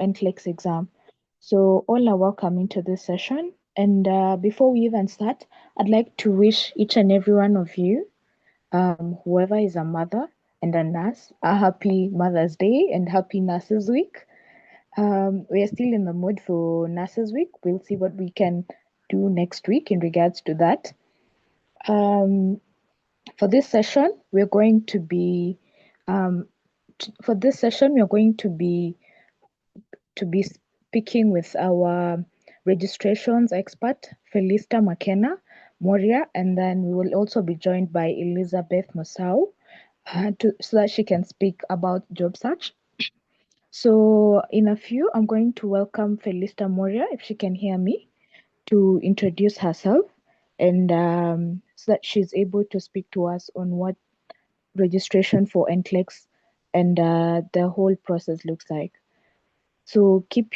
NCLEX exam. So all are welcome into this session. And before we even start, I'd like to wish each and every one of you, whoever is a mother and a nurse, a happy Mother's Day and happy Nurses Week. We are still in the mood for Nurses Week. We'll see what we can do next week in regards to that. For this session, we're going to be speaking with our registrations expert, Felista McKenna Moria, and then we will also be joined by Elizabeth Mosau so that she can speak about job search. So in a few, I'm going to welcome Felista Moria, if she can hear me, to introduce herself and so that she's able to speak to us on what registration for NCLEX and the whole process looks like. So keep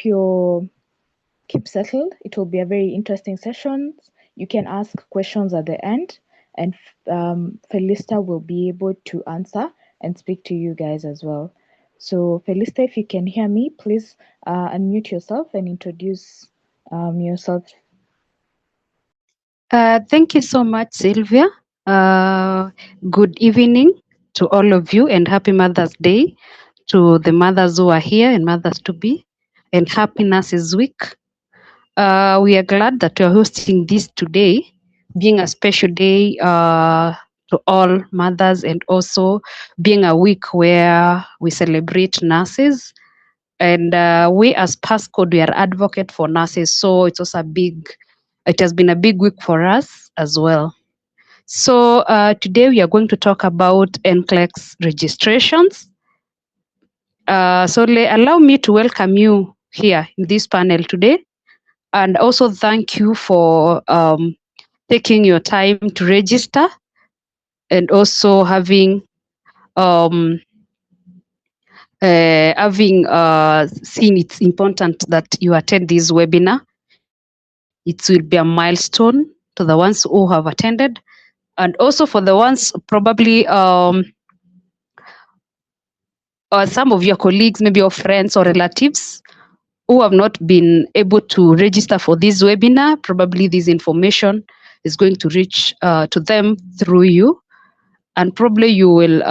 settled. It will be a very interesting session. You can ask questions at the end, and Felista will be able to answer and speak to you guys as well. So Felista, if you can hear me, please unmute yourself and introduce yourself. Thank you so much, Sylvia. Good evening to all of you and happy Mother's Day to the mothers who are here and mothers to be, and happy Nurses Week. We are glad that we are hosting this today, being a special day to all mothers and also being a week where we celebrate nurses. And we as Passcode, we are advocate for nurses. So it's also it has been a big week for us as well. So today we are going to talk about NCLEX registrations. Allow me to welcome you here in this panel today, and also thank you for taking your time to register and also having seen it's important that you attend this webinar. It will be a milestone to the ones who have attended, and also for the ones probably some of your colleagues, maybe your friends or relatives who have not been able to register for this webinar. Probably this information is going to reach to them through you, and probably you will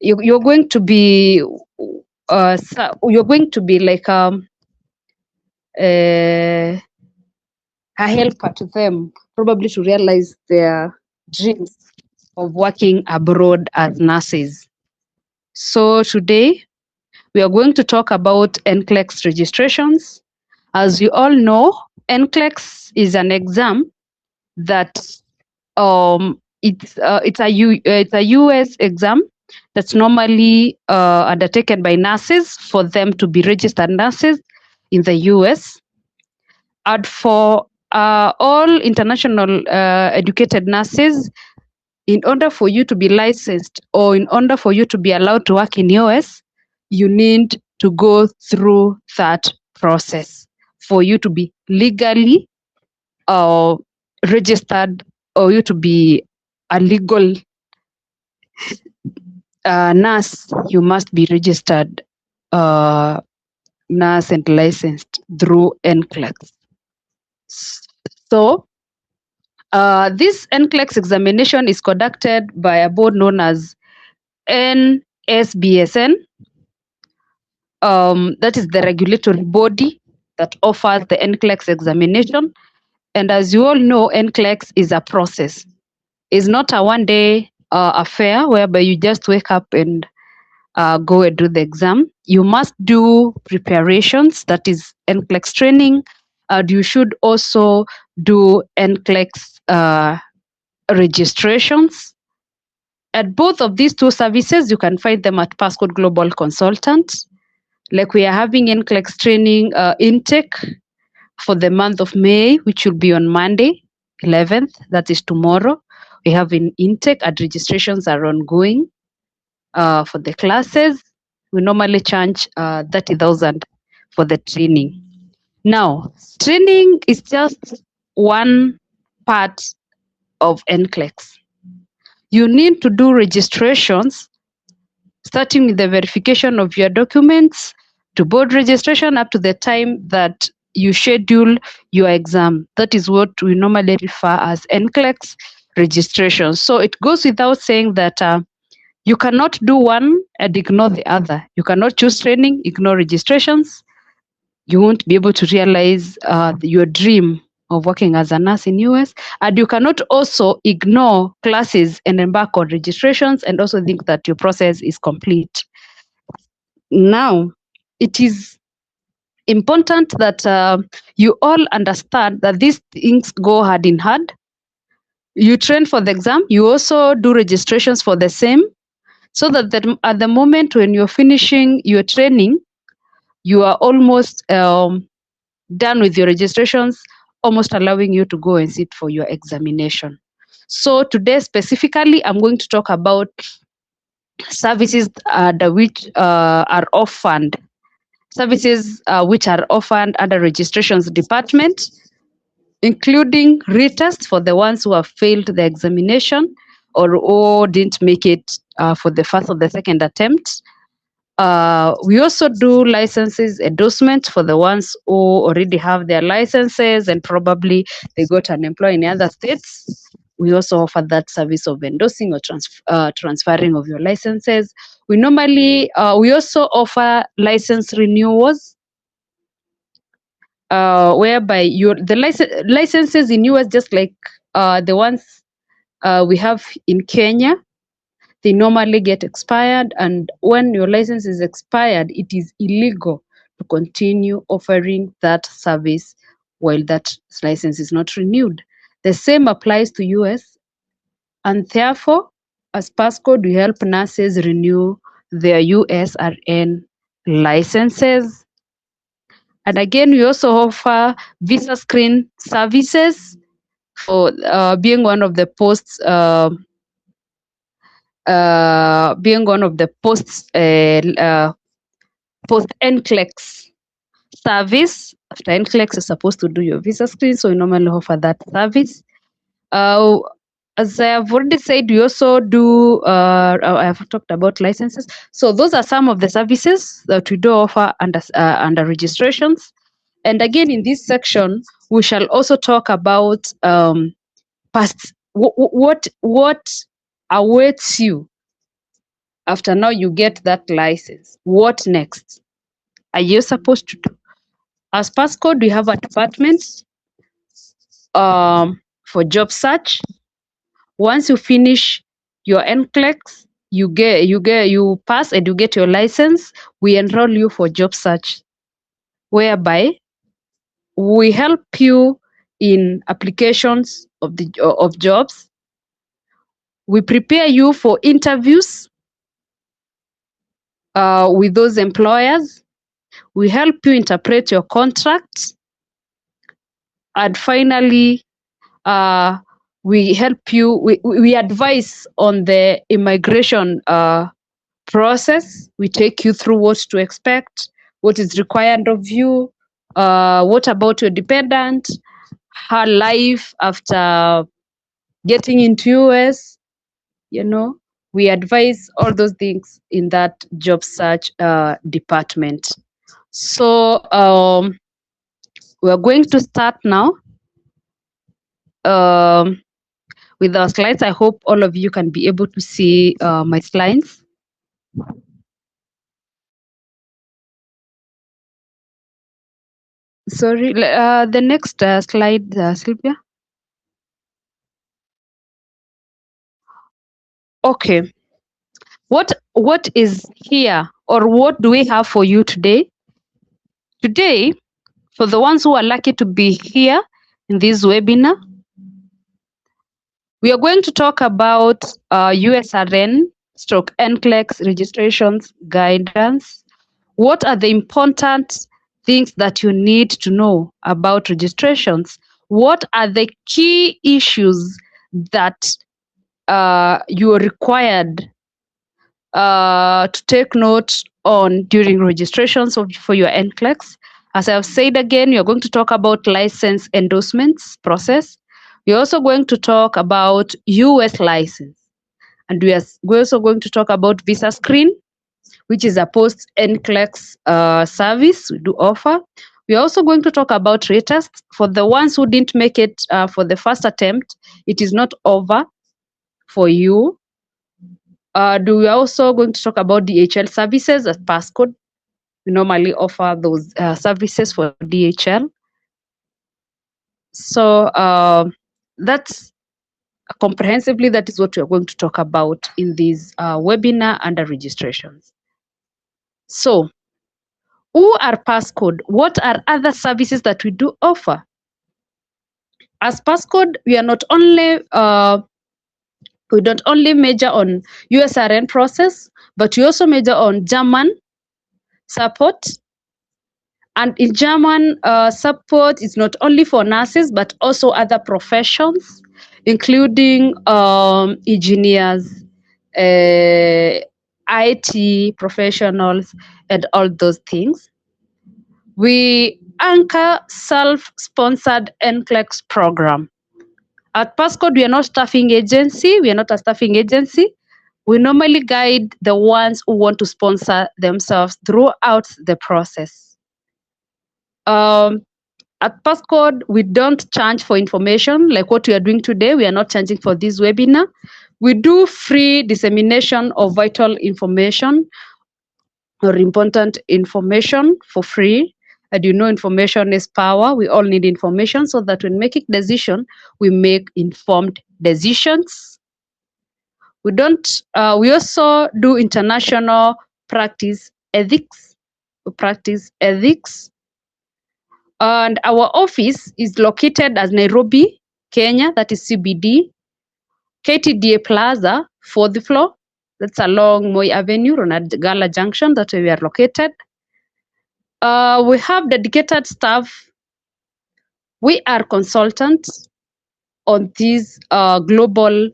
you're going to be like a helper to them, probably to realize their dreams of working abroad as nurses. So today we are going to talk about NCLEX registrations. As you all know, NCLEX is an exam that it's a US exam that's normally undertaken by nurses for them to be registered nurses in the US. And for all international educated nurses, in order for you to be licensed or in order for you to be allowed to work in US, you need to go through that process for you to be legally registered, or you to be a legal nurse. You must be registered nurse and licensed through NCLEX. So this NCLEX examination is conducted by a board known as NSBSN. That is the regulatory body that offers the NCLEX examination. And as you all know, NCLEX is a process. It's not a one-day affair whereby you just wake up and go and do the exam. You must do preparations, that is NCLEX training, and you should also do NCLEX registrations. At both of these two services, you can find them at Passcode Global Consultant. Like we are having NCLEX training intake for the month of May, which will be on Monday, 11th, that is tomorrow. We have an intake and registrations are ongoing for the classes. We normally charge 30,000 for the training. Now, training is just one part of NCLEX. You need to do registrations starting with the verification of your documents to board registration up to the time that you schedule your exam. That is what we normally refer as NCLEX registration. So it goes without saying that you cannot do one and ignore the other. You cannot choose training, ignore registrations. You won't be able to realize your dream of working as a nurse in US. And you cannot also ignore classes and embark on registrations and also think that your process is complete. Now, it is important that you all understand that these things go hand in hand. You train for the exam, you also do registrations for the same, so that at the moment when you're finishing your training, you are almost done with your registrations, almost allowing you to go and sit for your examination. So today specifically, I'm going to talk about services which are offered, services which are offered under registrations department, including retest for the ones who have failed the examination or didn't make it for the first or the second attempt. We also do licenses endorsement for the ones who already have their licenses and probably they got unemployed in other states. We also offer that service of endorsing or transferring of your licenses. We also offer license renewals, whereby the licenses in US, just like the ones we have in Kenya, they normally get expired, and when your license is expired, it is illegal to continue offering that service while that license is not renewed. The same applies to US, and therefore, as Passcode, we help nurses renew their USRN licenses. And again, we also offer visa screen services for being one of the posts being one of the post NCLEX service. After NCLEX, you're supposed to do your visa screen, so we normally offer that service. As I have already said, we also do. I have talked about licenses, so those are some of the services that we do offer under registrations. And again, in this section, we shall also talk about past what awaits you after now you get that license. What next are you supposed to do? As Passcode, we have a department for job search. Once you finish your NCLEX, you pass and you get your license, we enroll you for job search, whereby we help you in applications of jobs. We prepare you for interviews with those employers. We help you interpret your contracts. And finally, we help you, we advise on the immigration process. We take you through what to expect, what is required of you, what about your dependent, her life after getting into US, we advise all those things in that job search department. So we're going to start now with our slides. I hope all of you can be able to see my slides. Sorry, the next slide, Sylvia. Okay. What is here, or what do we have for you today? Today, for the ones who are lucky to be here in this webinar, we are going to talk about USRN stroke NCLEX registrations guidance. What are the important things that you need to know about registrations? What are the key issues that you are required to take note on during registrations for your NCLEX? As I have said again, you're going to talk about license endorsements process. We're also going to talk about US license. And we're also going to talk about visa screen. which is a post NCLEX service we do offer. We are also going to talk about retests. For the ones who didn't make it for the first attempt, it is not over for you. We are also going to talk about DHL services at Passcode. We normally offer those services for DHL. So that's comprehensively, that is what we are going to talk about in this webinar under registrations. So, who are Passcode? What are other services that we do offer? As Passcode, we are not only we don't only major on USRN process, but we also major on German support. And in German, support is not only for nurses, but also other professions, including engineers, IT professionals, and all those things. We anchor self-sponsored NCLEX program. At Passcode, we are not staffing agency. We are not a staffing agency. We normally guide the ones who want to sponsor themselves throughout the process. At Passcode, we don't charge for information like what we are doing today. We are not charging for this webinar. We do free dissemination of vital information or important information for free. And you know, information is power. We all need information so that when making decision, we make informed decisions. We don't. We also do international practice ethics. We practice ethics, and our office is located at Nairobi, Kenya. That is CBD, KTDA Plaza, 4th floor. That's along Moi Avenue, Ronald Gala Junction. That's where we are located. We have dedicated staff. We are consultants on these global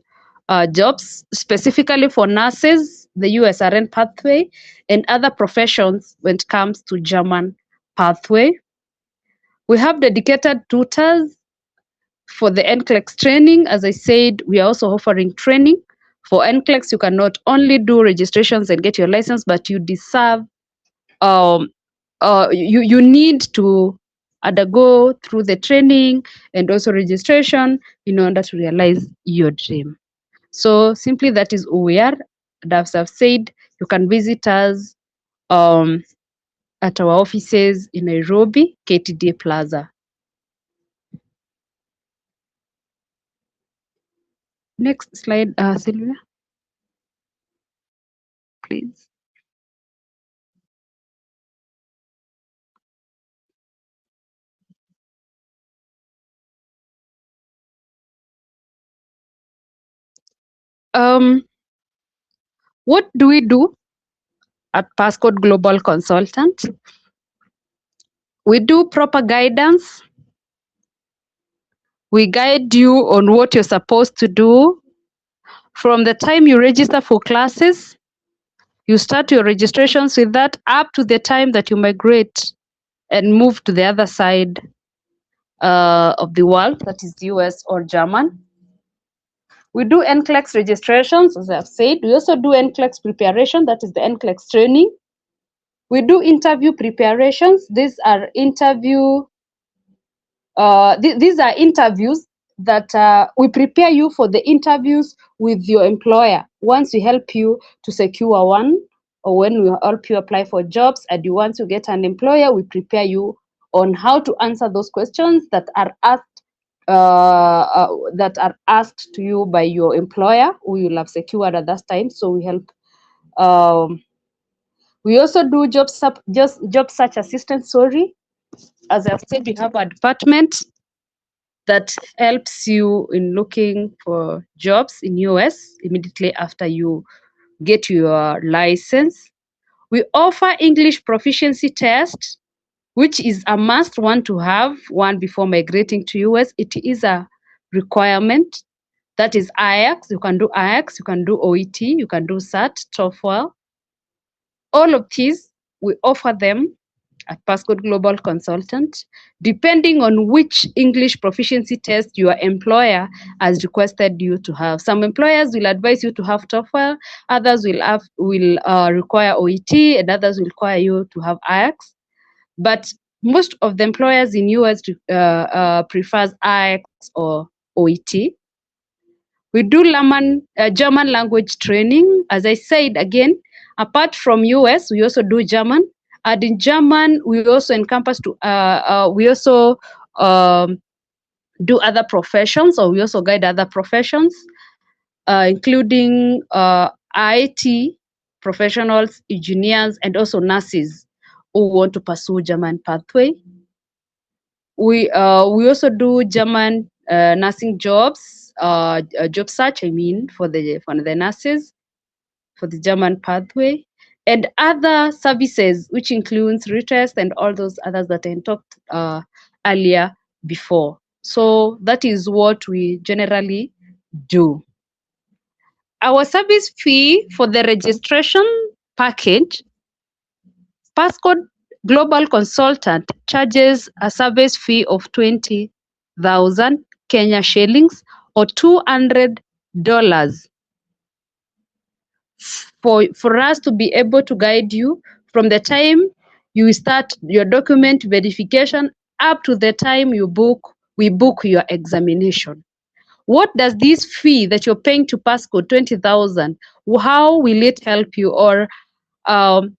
jobs, specifically for nurses, the USRN pathway, and other professions when it comes to German pathway. We have dedicated tutors for the NCLEX training. As I said, we are also offering training. For NCLEX, you can not only do registrations and get your license, but you deserve you need to undergo through the training and also registration in order to realize your dream. So simply, that is who we are. As I've said, you can visit us at our offices in Nairobi, KTDA Plaza. Next slide, Sylvia, please. What do we do at Passcode Global Consultant? We do proper guidance. We guide you on what you're supposed to do. From the time you register for classes, you start your registrations with that up to the time that you migrate and move to the other side of the world, that is US or German. We do NCLEX registrations, as I've said. We also do NCLEX preparation, that is the NCLEX training. We do interview preparations. These are interviews that we prepare you for the interviews with your employer. Once we help you to secure one, or when we help you apply for jobs and you want to get an employer, we prepare you on how to answer those questions that are asked to you by your employer who you have secured at that time. So we help. We also do job search assistance. Sorry, as I've said, we have a department that helps you in looking for jobs in US immediately after you get your license. We offer English proficiency test, which is a must one to have one before migrating to US. It is a requirement. That is IELTS. You can do IELTS, you can do OET, you can do SAT, TOEFL. All of these, we offer them. at Passport Global Consultant, depending on which English proficiency test your employer has requested you to have. Some employers will advise you to have TOEFL, others will require OET, and others will require you to have IELTS. But most of the employers in US prefers IELTS or OET. We do German language training. As I said again, apart from US, we also do German. And in German, we also encompass we also do other professions, or we also guide other professions, including IT professionals, engineers, and also nurses who want to pursue German pathway. We also do German nursing jobs, job search. I mean, for the nurses, for the German pathway, and other services, which includes retest and all those others that I talked earlier before. So that is what we generally do. Our service fee for the registration package, Passport Global Consultant charges a service fee of 20,000 Kenya shillings or $200 for us to be able to guide you from the time you start your document verification up to the time we book your examination. What does this fee that you're paying to Pasco, 20,000, how will it help you, or how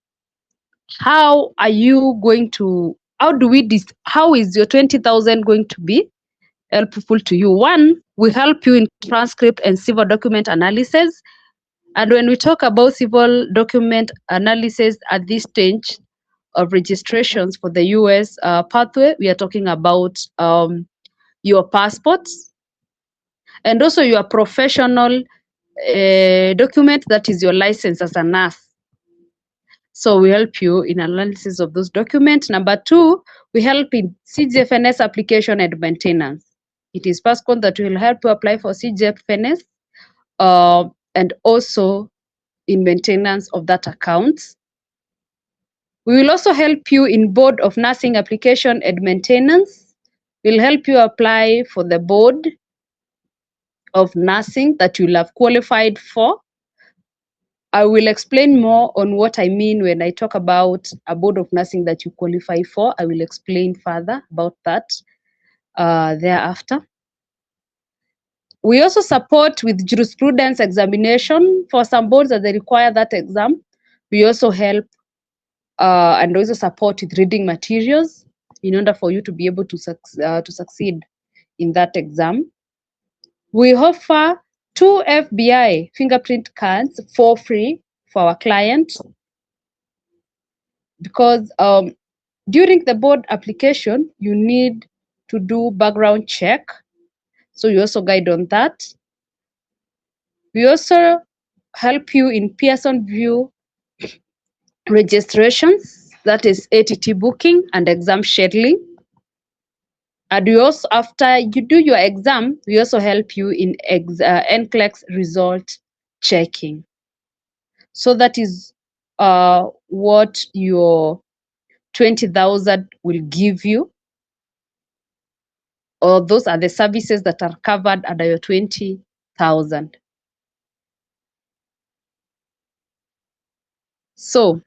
are you going to, how is your 20,000 going to be helpful to you? One, we help you in transcript and civil document analysis. And when we talk about civil document analysis at this stage of registrations for the US pathway, we are talking about your passports and also your professional document, that is your license as a nurse. So we help you in analysis of those documents. Number two, we help in CGFNS application and maintenance. It is Passport that will help you apply for CGFNS and also in maintenance of that account. We will also help you in Board of Nursing application and maintenance. We'll help you apply for the Board of Nursing that you'll have qualified for. I will explain more on what I mean when I talk about a Board of Nursing that you qualify for. I will explain further about that thereafter. We also support with jurisprudence examination for some boards that they require that exam. We also help and also support with reading materials in order for you to be able to succeed in that exam. We offer 2 FBI fingerprint cards for free for our clients because during the board application, you need to do background check. So we also guide on that. We also help you in Pearson VUE registrations, that is ATT booking and exam scheduling. And we also, after you do your exam, we also help you in NCLEX result checking. So that is what your 20,000 will give you, or those are the services that are covered under your 20,000. So,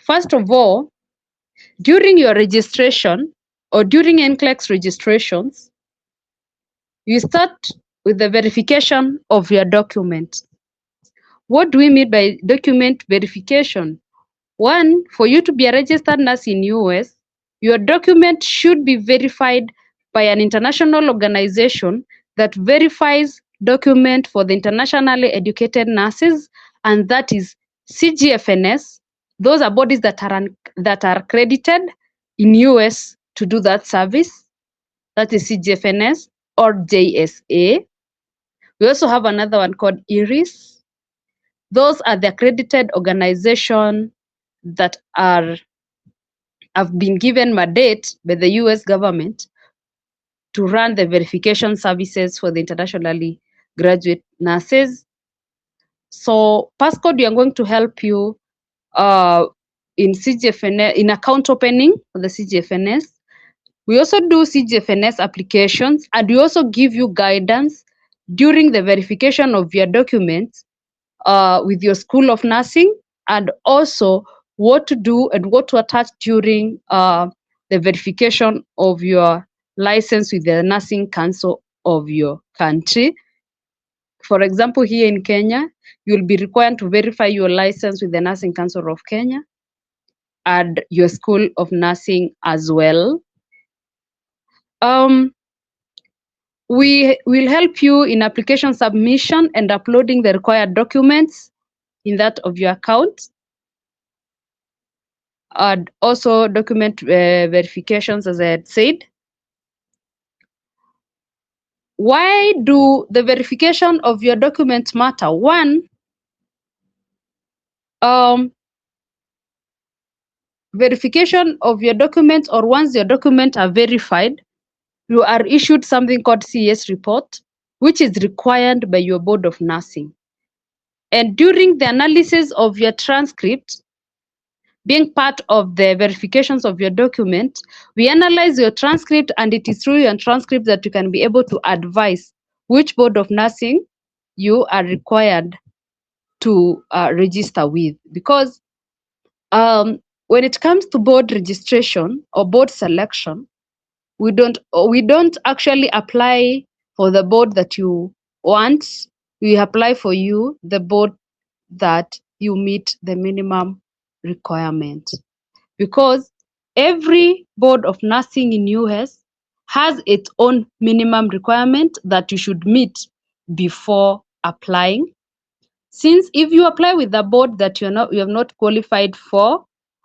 first of all, during your registration or during NCLEX registrations, you start with the verification of your document. What do we mean by document verification? One, for you to be a registered nurse in US, your document should be verified by an international organization that verifies document for the internationally educated nurses, and that is CGFNS. Those are bodies that are accredited in US to do that service. That is CGFNS or JSA. We also have another one called IRIS. Those are the accredited organization that have been given mandate by the US government to run the verification services for the internationally graduate nurses. So Passcode, we are going to help you in CGFNS, in account opening for the CGFNS. We also do CGFNS applications, and we also give you guidance during the verification of your documents with your School of Nursing, and also what to do and what to attach during the verification of your license with the Nursing Council of your country. For example, here in Kenya, you'll be required to verify your license with the Nursing Council of Kenya and your School of Nursing as well. We will help you in application submission and uploading the required documents in that of your account, and also document verifications, as I had said. Why do the verification of your documents matter? One, verification of your documents, or once your documents are verified, you are issued something called CS report, which is required by your Board of Nursing. And during the analysis of your transcript, being part of the verifications of your document, we analyze your transcript, and it is through your transcript that you can be able to advise which Board of Nursing you are required to register with. Because when it comes to board registration or board selection, we don't actually apply for the board that you want. We apply for you the board that you meet the minimum requirement, because every Board of Nursing in US has its own minimum requirement that you should meet before applying. Since if you apply with a board that you have not qualified for,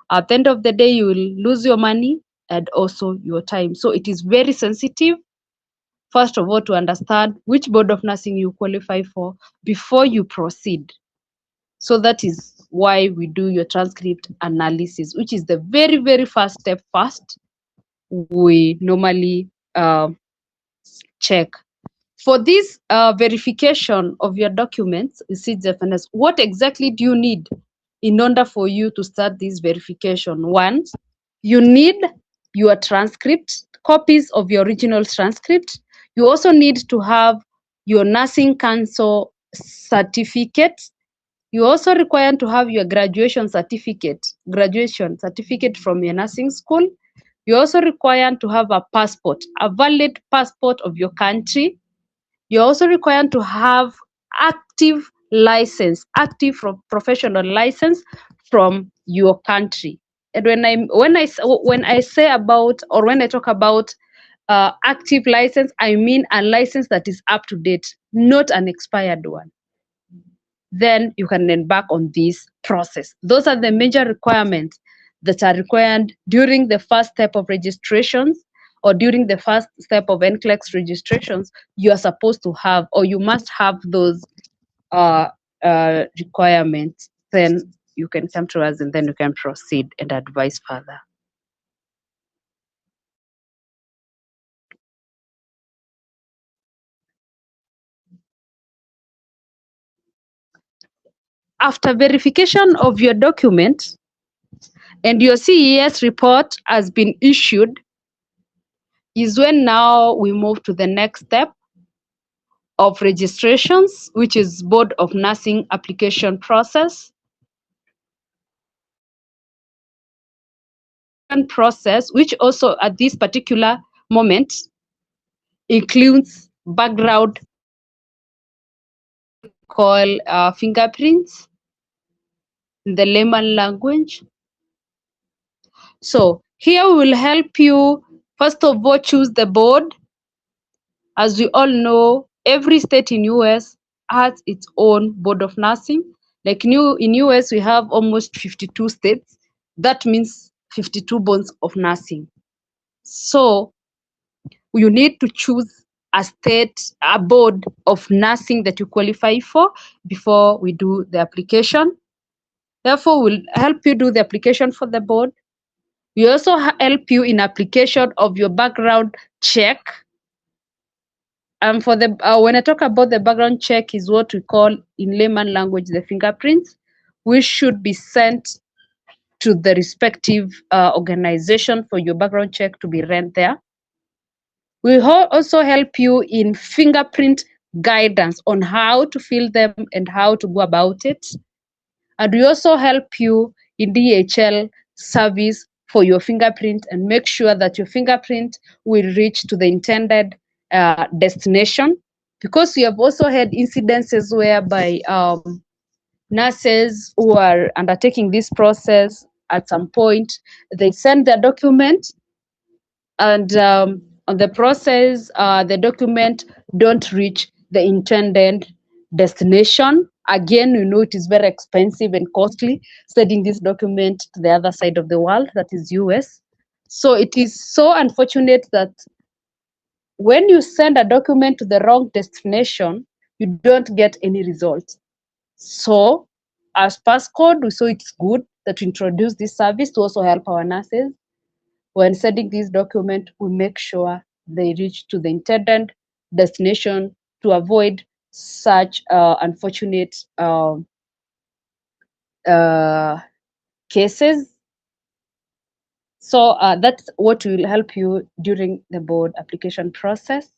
at the end of the day you will lose your money and also your time. So it is very sensitive, first of all, to understand which Board of Nursing you qualify for before you proceed. So that is why we do your transcript analysis, which is the very, very first step first we normally check. For this verification of your documents, CGFNS, what exactly do you need in order for you to start this verification? One, you need your transcript, copies of your original transcript. You also need to have your Nursing Council certificate. You also require to have your graduation certificate from your nursing school. You also require to have a passport, a valid passport of your country. You're also required to have active license, active professional license from your country. And when I say about, or when I talk about active license, I mean a license that is up to date, not an expired one. Then you can embark on this process. Those are the major requirements that are required during the first step of registrations, or during the first step of NCLEX registrations. You are supposed to have, or you must have, those requirements. Then you can come to us, and then you can proceed and advise further. After verification of your document and your CES report has been issued, is when now we move to the next step of registrations, which is Board of Nursing application process. Process, which also at this particular moment includes background, called fingerprints in the layman language. So here we will help you, first of all, choose the board. As we all know, every state in US has its own Board of Nursing. Like in US, we have almost 52 states. That means 52 boards of nursing. So you need to choose a board of nursing that you qualify for before we do the application. Therefore, we'll help you do the application for the board. We also help you in application of your background check. For the when I talk about the background check, is what we call in layman language the fingerprints, which should be sent to the respective organization for your background check to be ran there. We also help you in fingerprint guidance on how to fill them and how to go about it. And we also help you in DHL service for your fingerprint and make sure that your fingerprint will reach to the intended destination. Because we have also had incidences whereby nurses who are undertaking this process at some point, they send their document and on the process, the document don't reach the intended destination. Again, you know, it is very expensive and costly sending this document to the other side of the world, that is US. So it is so unfortunate that when you send a document to the wrong destination, you don't get any result. So as passcode, we saw it's good that we introduce this service to also help our nurses. When sending this document, we make sure they reach to the intended destination to avoid such unfortunate cases. So that's what will help you during the board application process.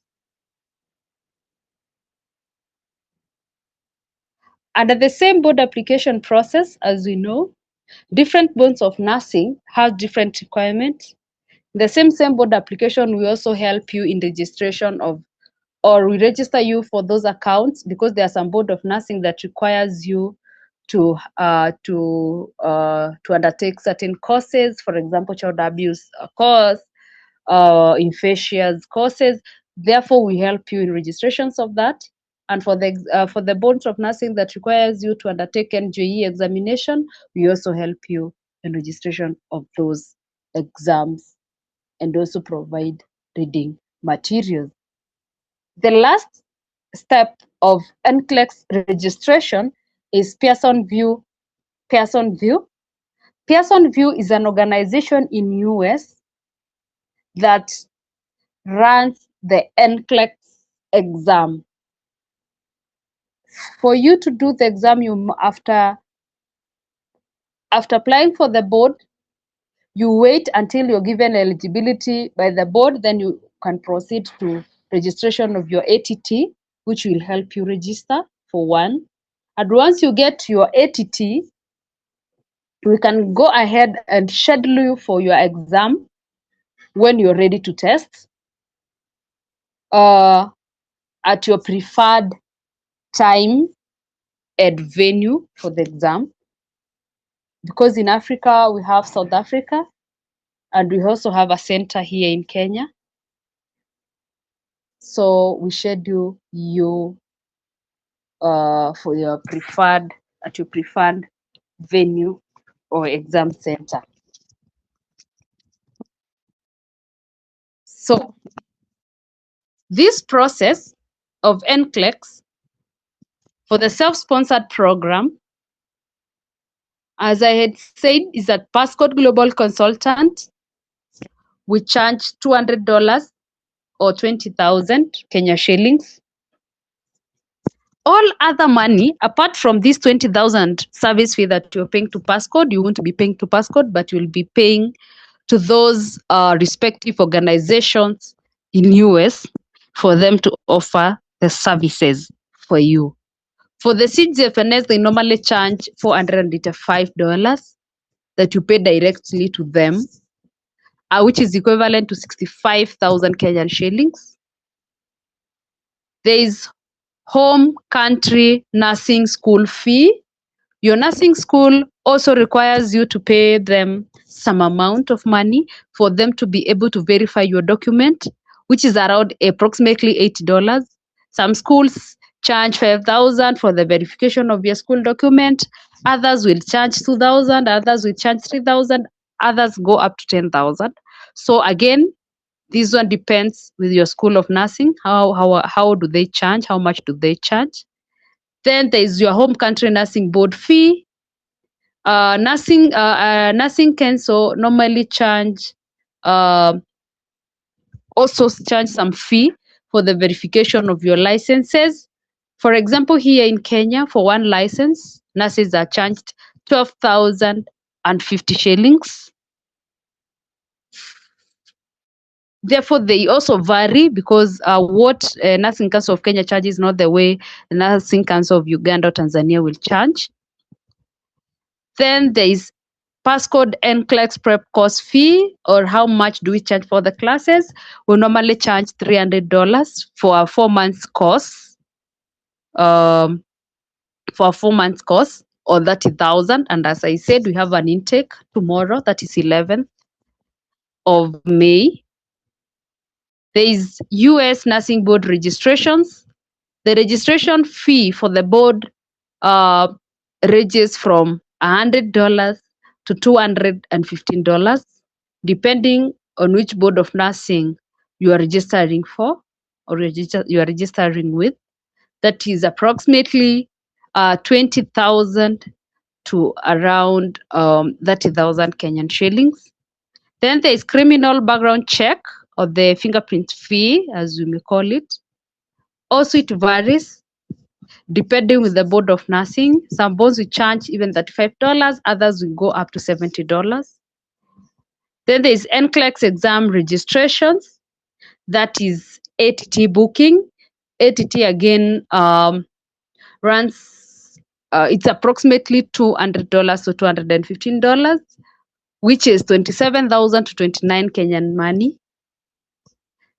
Under the same board application process, as we know, different boards of nursing have different requirements. The same board application will also help you in registration of, or we register you for those accounts, because there are some board of nursing that requires you to undertake certain courses, for example, child abuse course, infectious courses. Therefore, we help you in registrations of that. And for the boards of nursing that requires you to undertake NJE examination, we also help you in registration of those exams and also provide reading materials. The last step of NCLEX registration is Pearson VUE. Pearson VUE. Pearson VUE is an organization in US that runs the NCLEX exam. For you to do the exam, you after applying for the board, you wait until you're given eligibility by the board, then you can proceed to registration of your ATT, which will help you register for one. And once you get your ATT, we can go ahead and schedule you for your exam when you're ready to test at your preferred time and venue for the exam. Because in Africa, we have South Africa, and we also have a center here in Kenya. So we schedule you for your preferred, at your preferred venue or exam center. So this process of NCLEX for the self-sponsored program, as I had said, is at Passcode Global Consultant. We charge $200 or 20,000 Kenya shillings. All other money, apart from this 20,000 service fee that you're paying to Passcode, you won't be paying to Passcode, but you'll be paying to those respective organizations in US for them to offer the services for you. For the CGFNS, they normally charge $485 that you pay directly to them, which is equivalent to 65,000 Kenyan shillings. There is home country nursing school fee. Your nursing school also requires you to pay them some amount of money for them to be able to verify your document, which is around approximately $80. Some schools charge 5,000 for the verification of your school document. Others will charge 2,000. Others will charge 3,000. Others go up to 10,000. So again, this one depends with your school of nursing. How do they charge? How much do they charge? Then there is your home country nursing board fee. Nursing council normally also charge some fee for the verification of your licenses. For example, here in Kenya, for one license, nurses are charged 12,000 shillings. Therefore, they also vary because what Nursing Council of Kenya charges is not the way the Nursing Council of Uganda or Tanzania will charge. Then there is passcode NCLEX prep course fee, or how much do we charge for the classes? We normally charge $300 for a 4 months course. For a 4 months course, or 30,000. And as I said, we have an intake tomorrow, that is 11th of May. There is US Nursing Board registrations. The registration fee for the board ranges from $100 to $215, depending on which board of nursing you are registering for, or you are registering with. That is approximately 20,000 to around 30,000 Kenyan shillings. Then there is criminal background check, or the fingerprint fee, as we may call it. Also, it varies depending with the board of nursing. Some boards will charge even $35, others will go up to $70. Then there is NCLEX exam registrations, that is ATT booking. ATT again runs, it's approximately $200 to $215, which is 27,000 to 29 Kenyan money.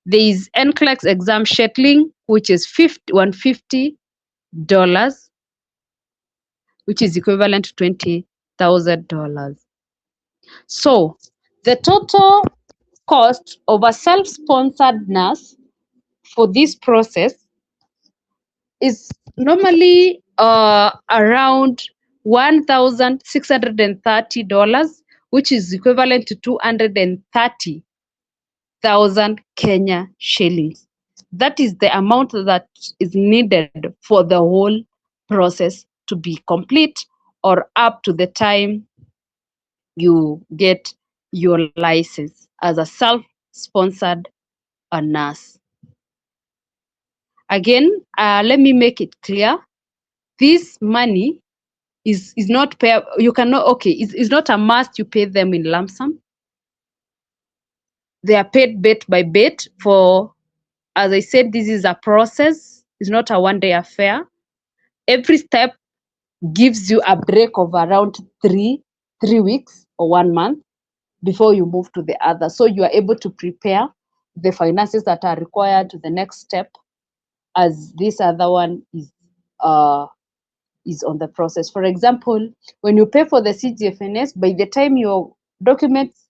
There is NCLEX exam shuttling, which is $150, which is equivalent to $20,000. So the total cost of a self-sponsored nurse for this process is normally around $1,630, which is equivalent to 230,000 Kenya shillings. That is the amount that is needed for the whole process to be complete, or up to the time you get your license as a self-sponsored nurse. Again, let me make it clear. This money is not pay. You cannot. Okay, it's not a must. You pay them in lump sum. They are paid bit by bit. For, as I said, this is a process. It's not a one-day affair. Every step gives you a break of around three weeks or 1 month before you move to the other. So you are able to prepare the finances that are required to the next step, as this other one is on the process. For example, when you pay for the CGFNS, by the time your documents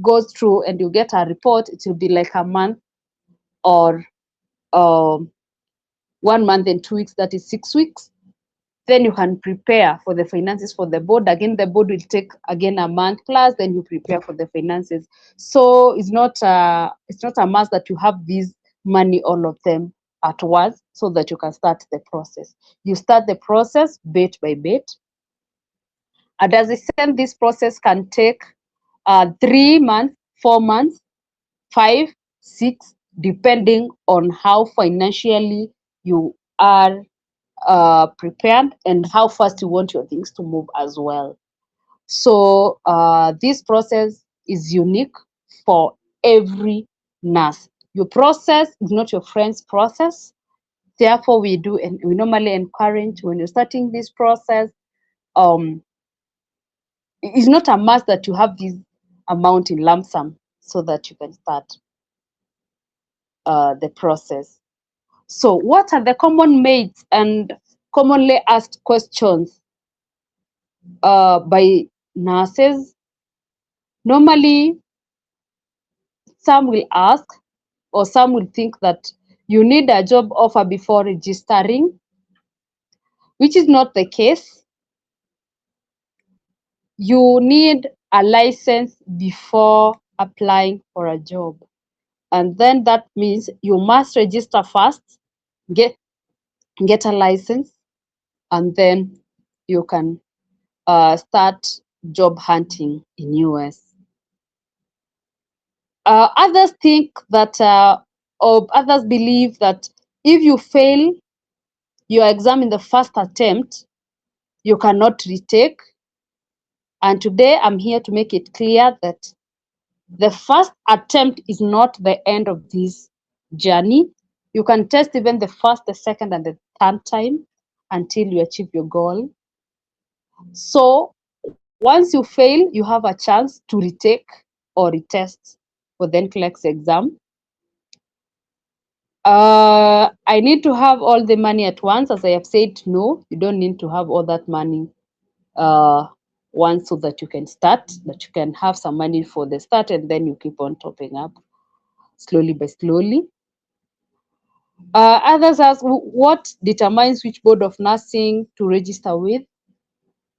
goes through and you get a report, it will be like a month, or 1 month and 2 weeks, that is 6 weeks. Then you can prepare for the finances for the board. Again, the board will take again a month plus, then you prepare for the finances. So it's not a must that you have this money, all of them at once, so that you can start the process. You start the process bit by bit. And as I said, this process can take 3 months, 4 months, 5, 6, depending on how financially you are prepared and how fast you want your things to move as well. So this process is unique for every nurse. Your process is not your friend's process. Therefore, we normally encourage, when you're starting this process, it's not a must that you have this amount in lump sum so that you can start the process. So what are the common myths and commonly asked questions by nurses? Normally, some will ask, or some will think that you need a job offer before registering, which is not the case. You need a license before applying for a job. And then that means you must register first, get a license, and then you can start job hunting in US. Others think that, or others believe that if you fail your exam in the first attempt, you cannot retake. And today I'm here to make it clear that the first attempt is not the end of this journey. You can test even the first, the second, and the third time until you achieve your goal. So once you fail, you have a chance to retake or retest for the NCLEX exam. I need to have all the money at once. As I have said, no, you don't need to have all that money uh, once so that you can start, that you can have some money for the start and then you keep on topping up slowly by slowly. Others ask what determines which board of nursing to register with.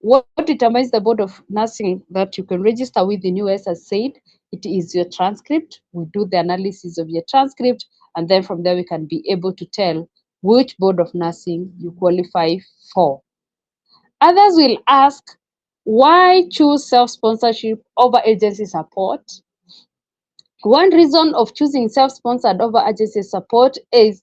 What determines the board of nursing that you can register with in US, as said, it is your transcript. We do the analysis of your transcript, and then from there we can be able to tell which board of nursing you qualify for. Others will ask, why choose self-sponsorship over agency support? One reason of choosing self-sponsored over agency support is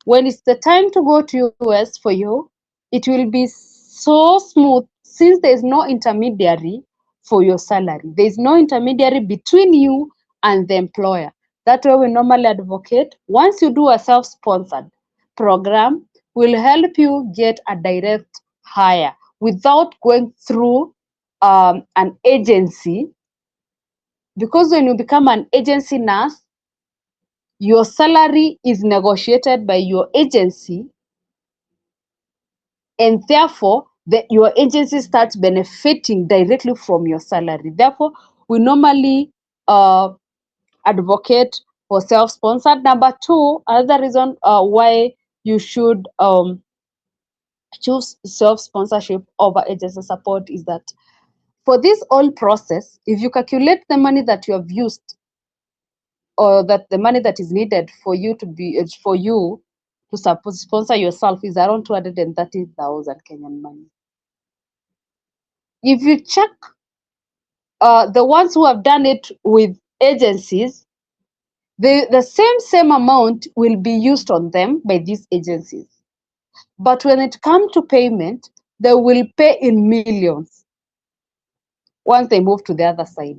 when it's the time to go to US for you, it will be so smooth since there's no intermediary for your salary. There's no intermediary between you and the employer. That's why we normally advocate. Once you do a self-sponsored program, will help you get a direct hire without going through an agency. Because when you become an agency nurse, your salary is negotiated by your agency, and therefore your agency starts benefiting directly from your salary. Therefore, we normally advocate for self-sponsored. Number two, another reason why you should choose self-sponsorship over agency support is that for this whole process, if you calculate the money that you have used, or that the money that is needed for you to sponsor yourself is around 230,000 Kenyan money. If you check the ones who have done it with agencies, the same amount will be used on them by these agencies. But when it comes to payment, they will pay in millions once they move to the other side.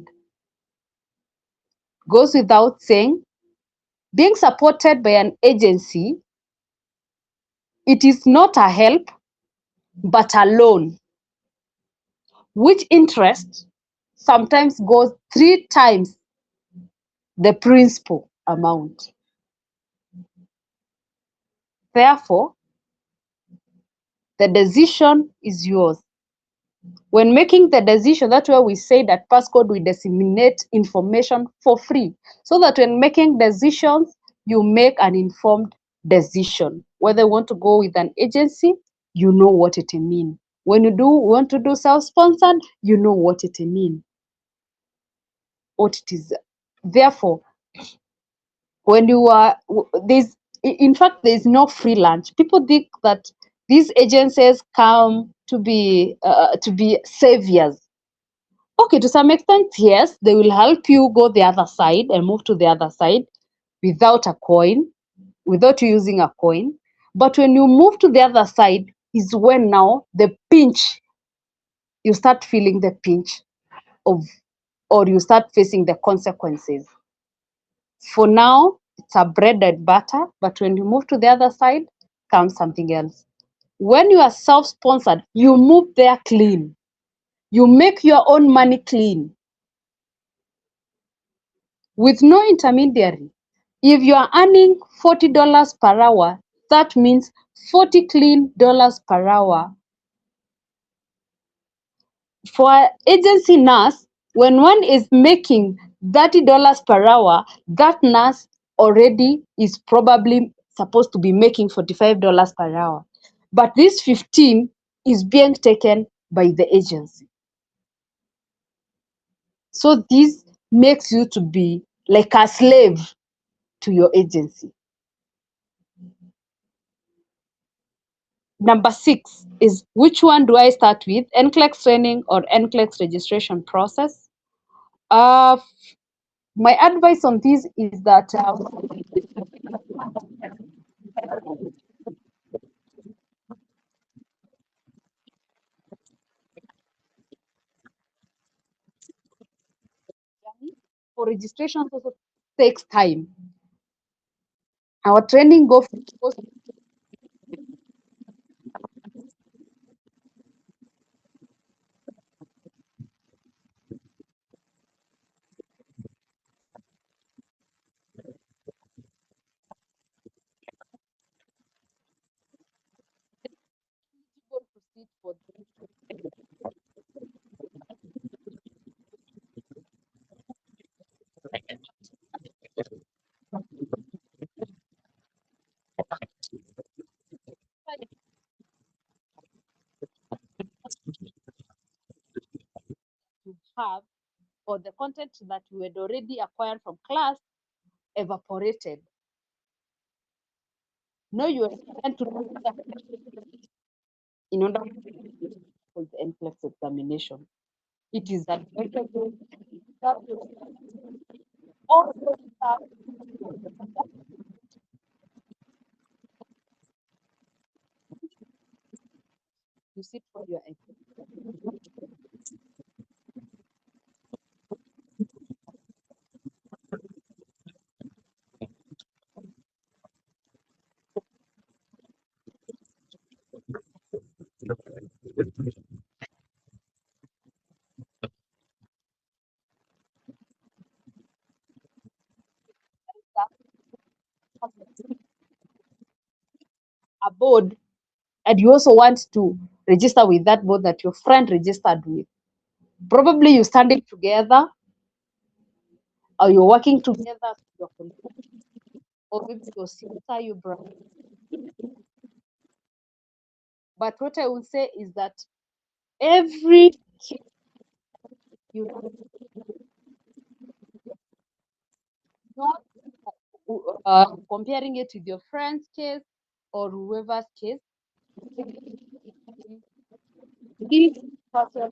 Goes without saying, being supported by an agency, it is not a help, but a loan, which interest sometimes goes 3 times the principal amount. Therefore, the decision is yours. When making the decision, that's why we say that Passcode will disseminate information for free, so that when making decisions, you make an informed decision. Whether you want to go with an agency, you know what it means. When you want to do self-sponsored, you know what it means, what it is. Therefore, when you are there's in fact there's no free lunch. People think that these agencies come to be saviors. Okay, to some extent, yes, they will help you go the other side and move to the other side without a coin, without you using a coin. But when you move to the other side is when now the pinch, you start feeling the pinch of, or you start facing the consequences. For now, it's a bread and butter, but when you move to the other side, comes something else. When you are self-sponsored, you move there clean. You make your own money clean with no intermediary. If you are earning $40 per hour, that means 40 clean dollars per hour. For agency nurse, when one is making $30 per hour, that nurse already is probably supposed to be making $45 per hour. But this 15 is being taken by the agency. So this makes you to be like a slave to your agency. Number 6 is, which one do I start with, NCLEX training or NCLEX registration process? Uh, my advice on this is that for registration also takes time. Our training goes to sit for to have, or the content that you had already acquired from class evaporated. No, you are to do that in order for the NCLEX examination. It is advisable that you also have to sit for your exam. A board, and you also want to register with that board that your friend registered with. Probably you standing together or you're working together with your colleague, or maybe your sister, your brother. But what I would say is that every case you not comparing it with your friend's case or whoever's case, each person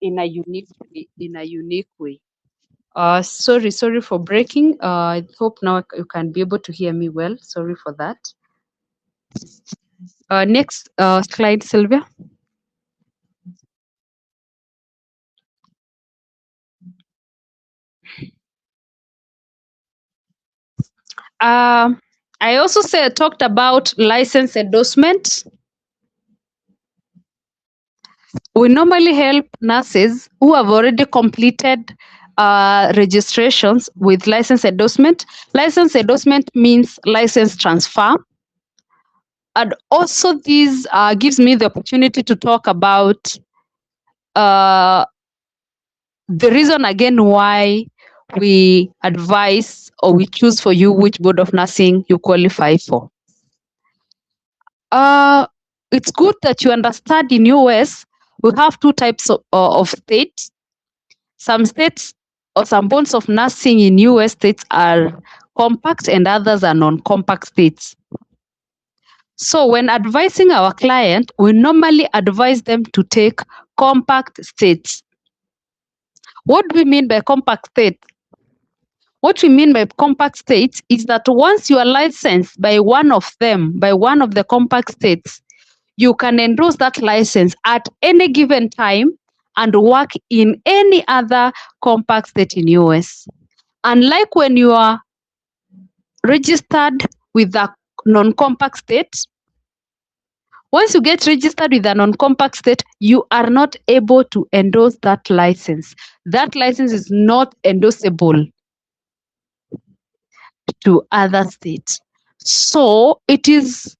in a unique way. Sorry for breaking. I hope now you can be able to hear me well. Sorry for that. Next slide, Sylvia. I also talked about license endorsement. We normally help nurses who have already completed registrations with license endorsement. License endorsement means license transfer. And also this gives me the opportunity to talk about uh, the reason again why we advise or we choose for you which board of nursing you qualify for. It's good that you understand in US we have two types of states. Some states or some boards of nursing in US states are compact and others are non-compact states. So when advising our client, we normally advise them to take compact states. What do we mean by compact state? What we mean by compact states is that once you are licensed by one of them, by one of the compact states, you can endorse that license at any given time and work in any other compact state in US. Unlike when you are registered with a non-compact state, once you get registered with a non-compact state, you are not able to endorse that license. That license is not endorsable to other states. So it is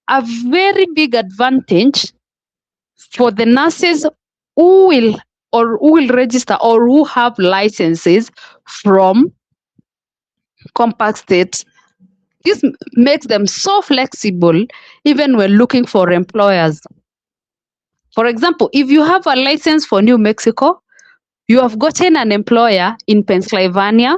a very big advantage for the nurses who will register or who have licenses from compact states. This makes them so flexible even when looking for employers. For example, if you have a license for New Mexico, you have gotten an employer in Pennsylvania,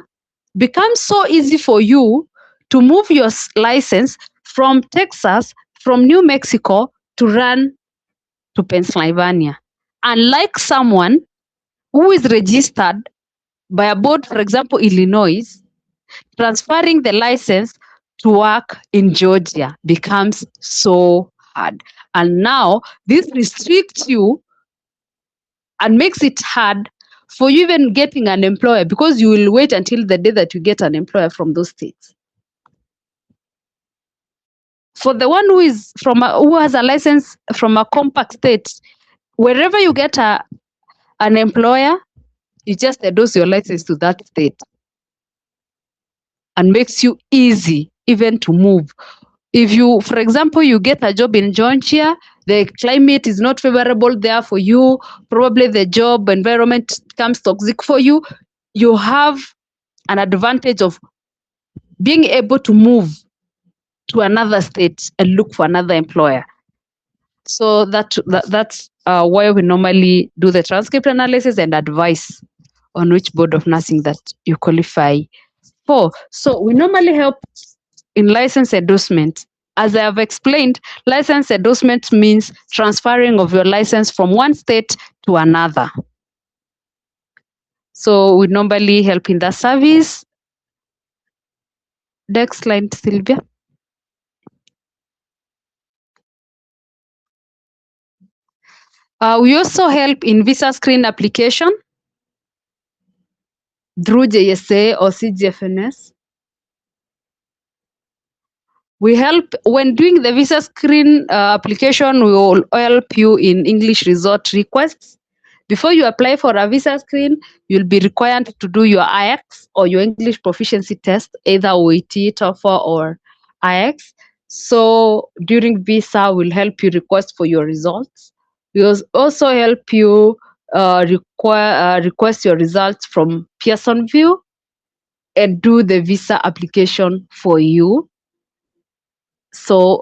becomes so easy for you to move your license from Texas, from New Mexico to run to Pennsylvania. Unlike someone who is registered by a board, for example, Illinois, transferring the license to work in Georgia becomes so hard. And now this restricts you and makes it hard for you even getting an employer, because you will wait until the day that you get an employer from those states. For the one who is who has a license from a compact state, wherever you get an employer, you just endorse your license to that state, and makes you easy even to move. If you, for example, you get a job in Georgia, the climate is not favorable there for you, probably the job environment becomes toxic for you, you have an advantage of being able to move to another state and look for another employer. So that's why we normally do the transcript analysis and advise on which board of nursing that you qualify for. So we normally help in license endorsement. As I have explained, license endorsement means transferring of your license from one state to another. So we normally help in that service. Next slide, Sylvia. We also help in visa screen application through JSA or CGFNS. We help when doing the visa screen application. We will help you in English result requests. Before you apply for a visa screen, you'll be required to do your IX or your English proficiency test, either OET, TOEFL, or IX. So during visa, we'll help you request for your results. We'll also help you request your results from Pearson View and do the visa application for you. So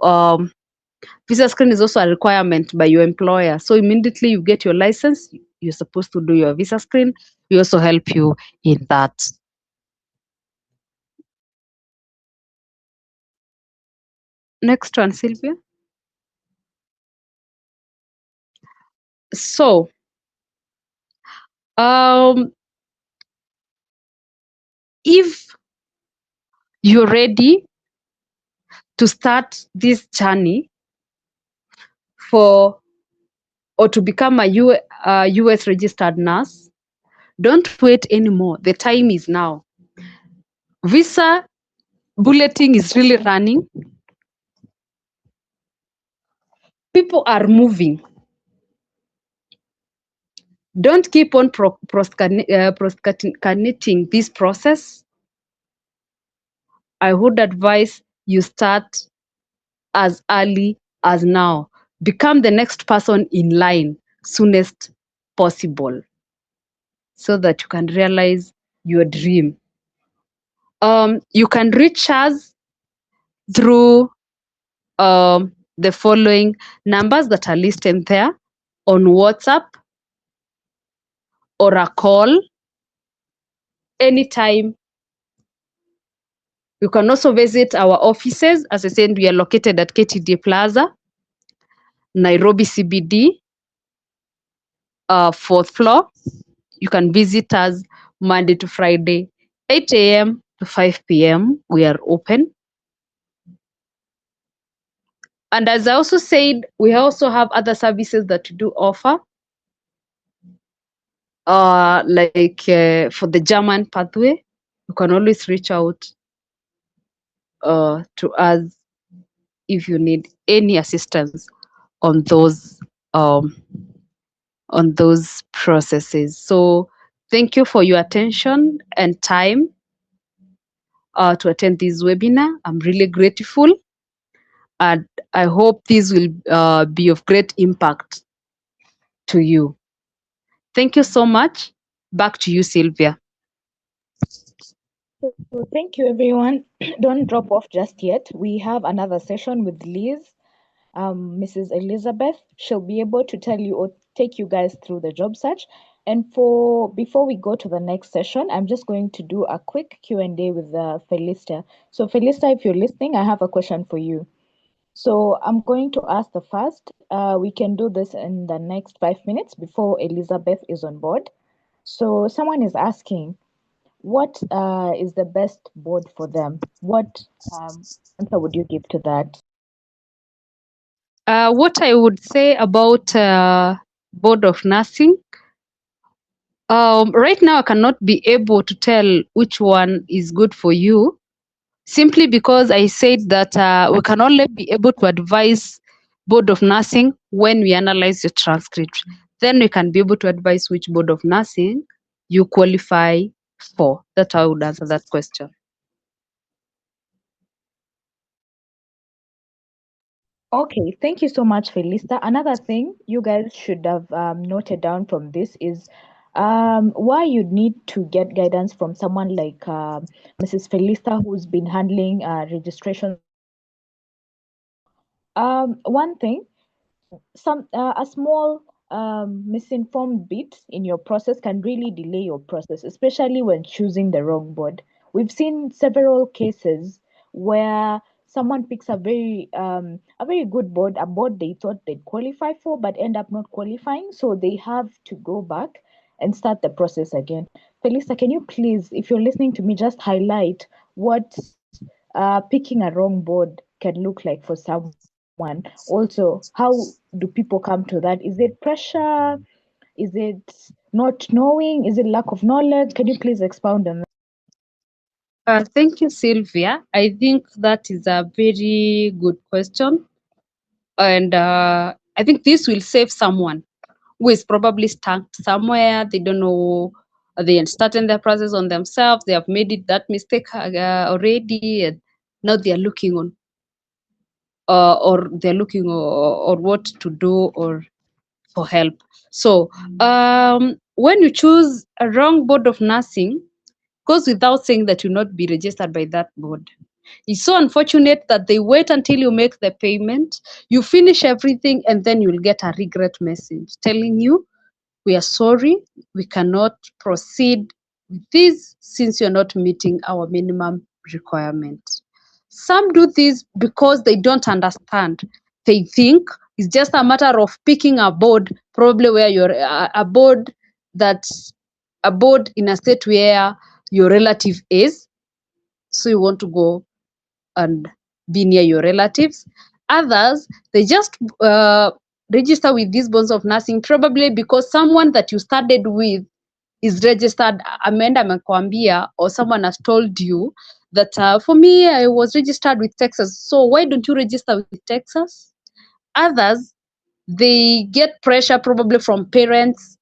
visa screen is also a requirement by your employer. So immediately you get your license, you're supposed to do your visa screen. We also help you in that. Next one, Sylvia. So if you're ready to start this journey for or to become a US registered nurse, don't wait anymore. The time is now. Visa bulleting is really running. People are moving. Don't keep on procrastinating this process. I would advise you start as early as now. Become the next person in line soonest possible so that you can realize your dream. You can reach us through the following numbers that are listed there on WhatsApp or a call anytime. You can also visit our offices. As I said, we are located at KTD Plaza, Nairobi CBD, fourth floor. You can visit us Monday to Friday, 8 a.m. to 5 p.m. We are open. And as I also said, we also have other services that we do offer, like for the German pathway. You can always reach out to us if you need any assistance on those processes. So thank you for your attention and time to attend this webinar. I'm really grateful, and I hope this will be of great impact to you. Thank you so much. Back to you, Sylvia. So thank you, everyone. Don't drop off just yet. We have another session with Liz, Mrs. Elizabeth. She'll be able to tell you or take you guys through the job search. And before we go to the next session, I'm just going to do a quick Q&A with Felista. So Felista, if you're listening, I have a question for you. So I'm going to ask the first. We can do this in the next 5 minutes before Elizabeth is on board. So someone is asking, what is the best board for them? What answer would you give to that? What I would say about board of nursing, right now I cannot be able to tell which one is good for you, simply because I said that we can only be able to advise board of nursing when we analyze your transcript. Then we can be able to advise which board of nursing you qualify for. That's how I would answer that question. Okay, thank you so much, Felista. Another thing you guys should have noted down from this is why you'd need to get guidance from someone like Mrs. Felista, who's been handling registrations for a very long time. One thing, a small misinformed bit in your process can really delay your process, especially when choosing the wrong board. We've seen several cases where someone picks a very good board, a board they thought they'd qualify for, but end up not qualifying, so they have to go back and start the process again. Felisa, can you please, if you're listening to me, just highlight what picking a wrong board can look like for someone? Also, how do people come to that? Is it pressure? Is it not knowing? Is it lack of knowledge? Can you please expound on that? Thank you, Sylvia. I think that is a very good question. And I think this will save someone who is probably stuck somewhere. They don't know, they started their process on themselves. They have made it that mistake already, and now they are looking on, or they're looking or what to do or for help. So when you choose a wrong board of nursing, goes without saying that you'll not be registered by that board. It's so unfortunate that they wait until you make the payment, you finish everything, and then you'll get a regret message telling you, we are sorry, we cannot proceed with this since you're not meeting our minimum requirement. Some do this because they don't understand. They think it's just a matter of picking a board, probably where you're a board that a board in a state where your relative is, so you want to go and be near your relatives. Others, they just register with these bonds of nursing probably because someone that you studied with is registered, ameenda amekwambia, or someone has told you that for me, I was registered with Texas, so why don't you register with Texas? Others, they get pressure probably from parents,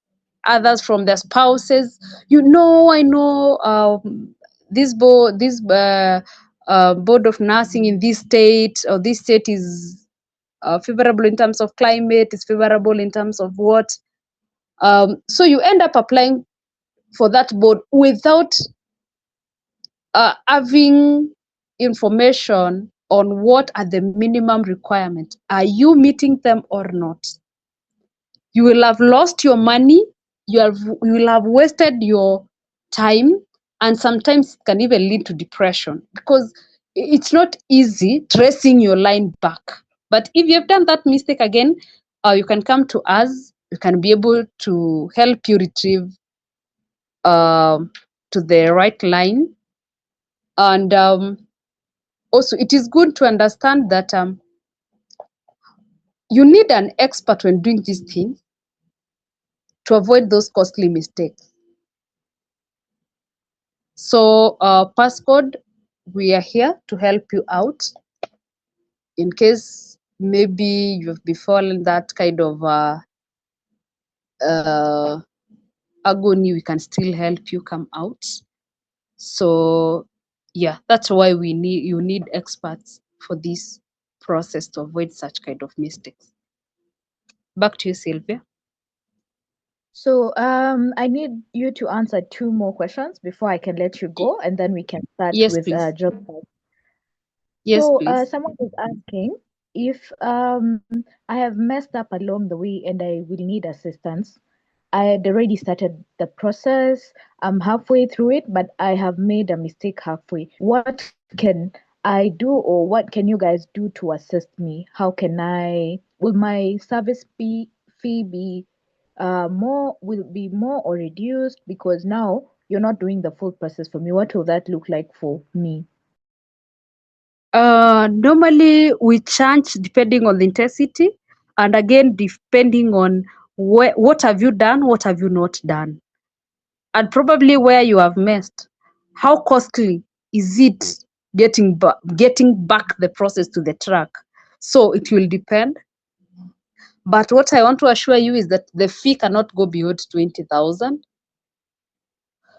others from their spouses. I know this board of nursing in this state, or this state is favorable in terms of climate, is favorable in terms of what. So you end up applying for that board without having information on what are the minimum requirements. Are you meeting them or not? You will have lost your money, you will have wasted your time, and sometimes it can even lead to depression because it's not easy tracing your line back. But if you have done that mistake again, you can come to us. We can be able to help you retrieve to the right line. And also, it is good to understand that you need an expert when doing these things to avoid those costly mistakes. So, passcode, we are here to help you out in case maybe you've befallen that kind of uh, agony. We can still help you come out. So, yeah, that's why you need experts for this process to avoid such kind of mistakes. Back to you, Sylvia. So, I need you to answer two more questions before I can let you go, and then we can start Yes, with please. job type. Yes, So, please. someone is asking if I have messed up along the way and I will need assistance. I had already started the process. I'm halfway through it, but I have made a mistake halfway. What can I do, or what can you guys do to assist me? How can will my service fee be will be more or reduced because now you're not doing the full process for me? What will that look like for me? Normally, we change depending on the intensity, and again depending on what have you done, what have you not done, and probably where you have missed. How costly is it getting back the process to the track? So it will depend. But what I want to assure you is that the fee cannot go beyond 20,000.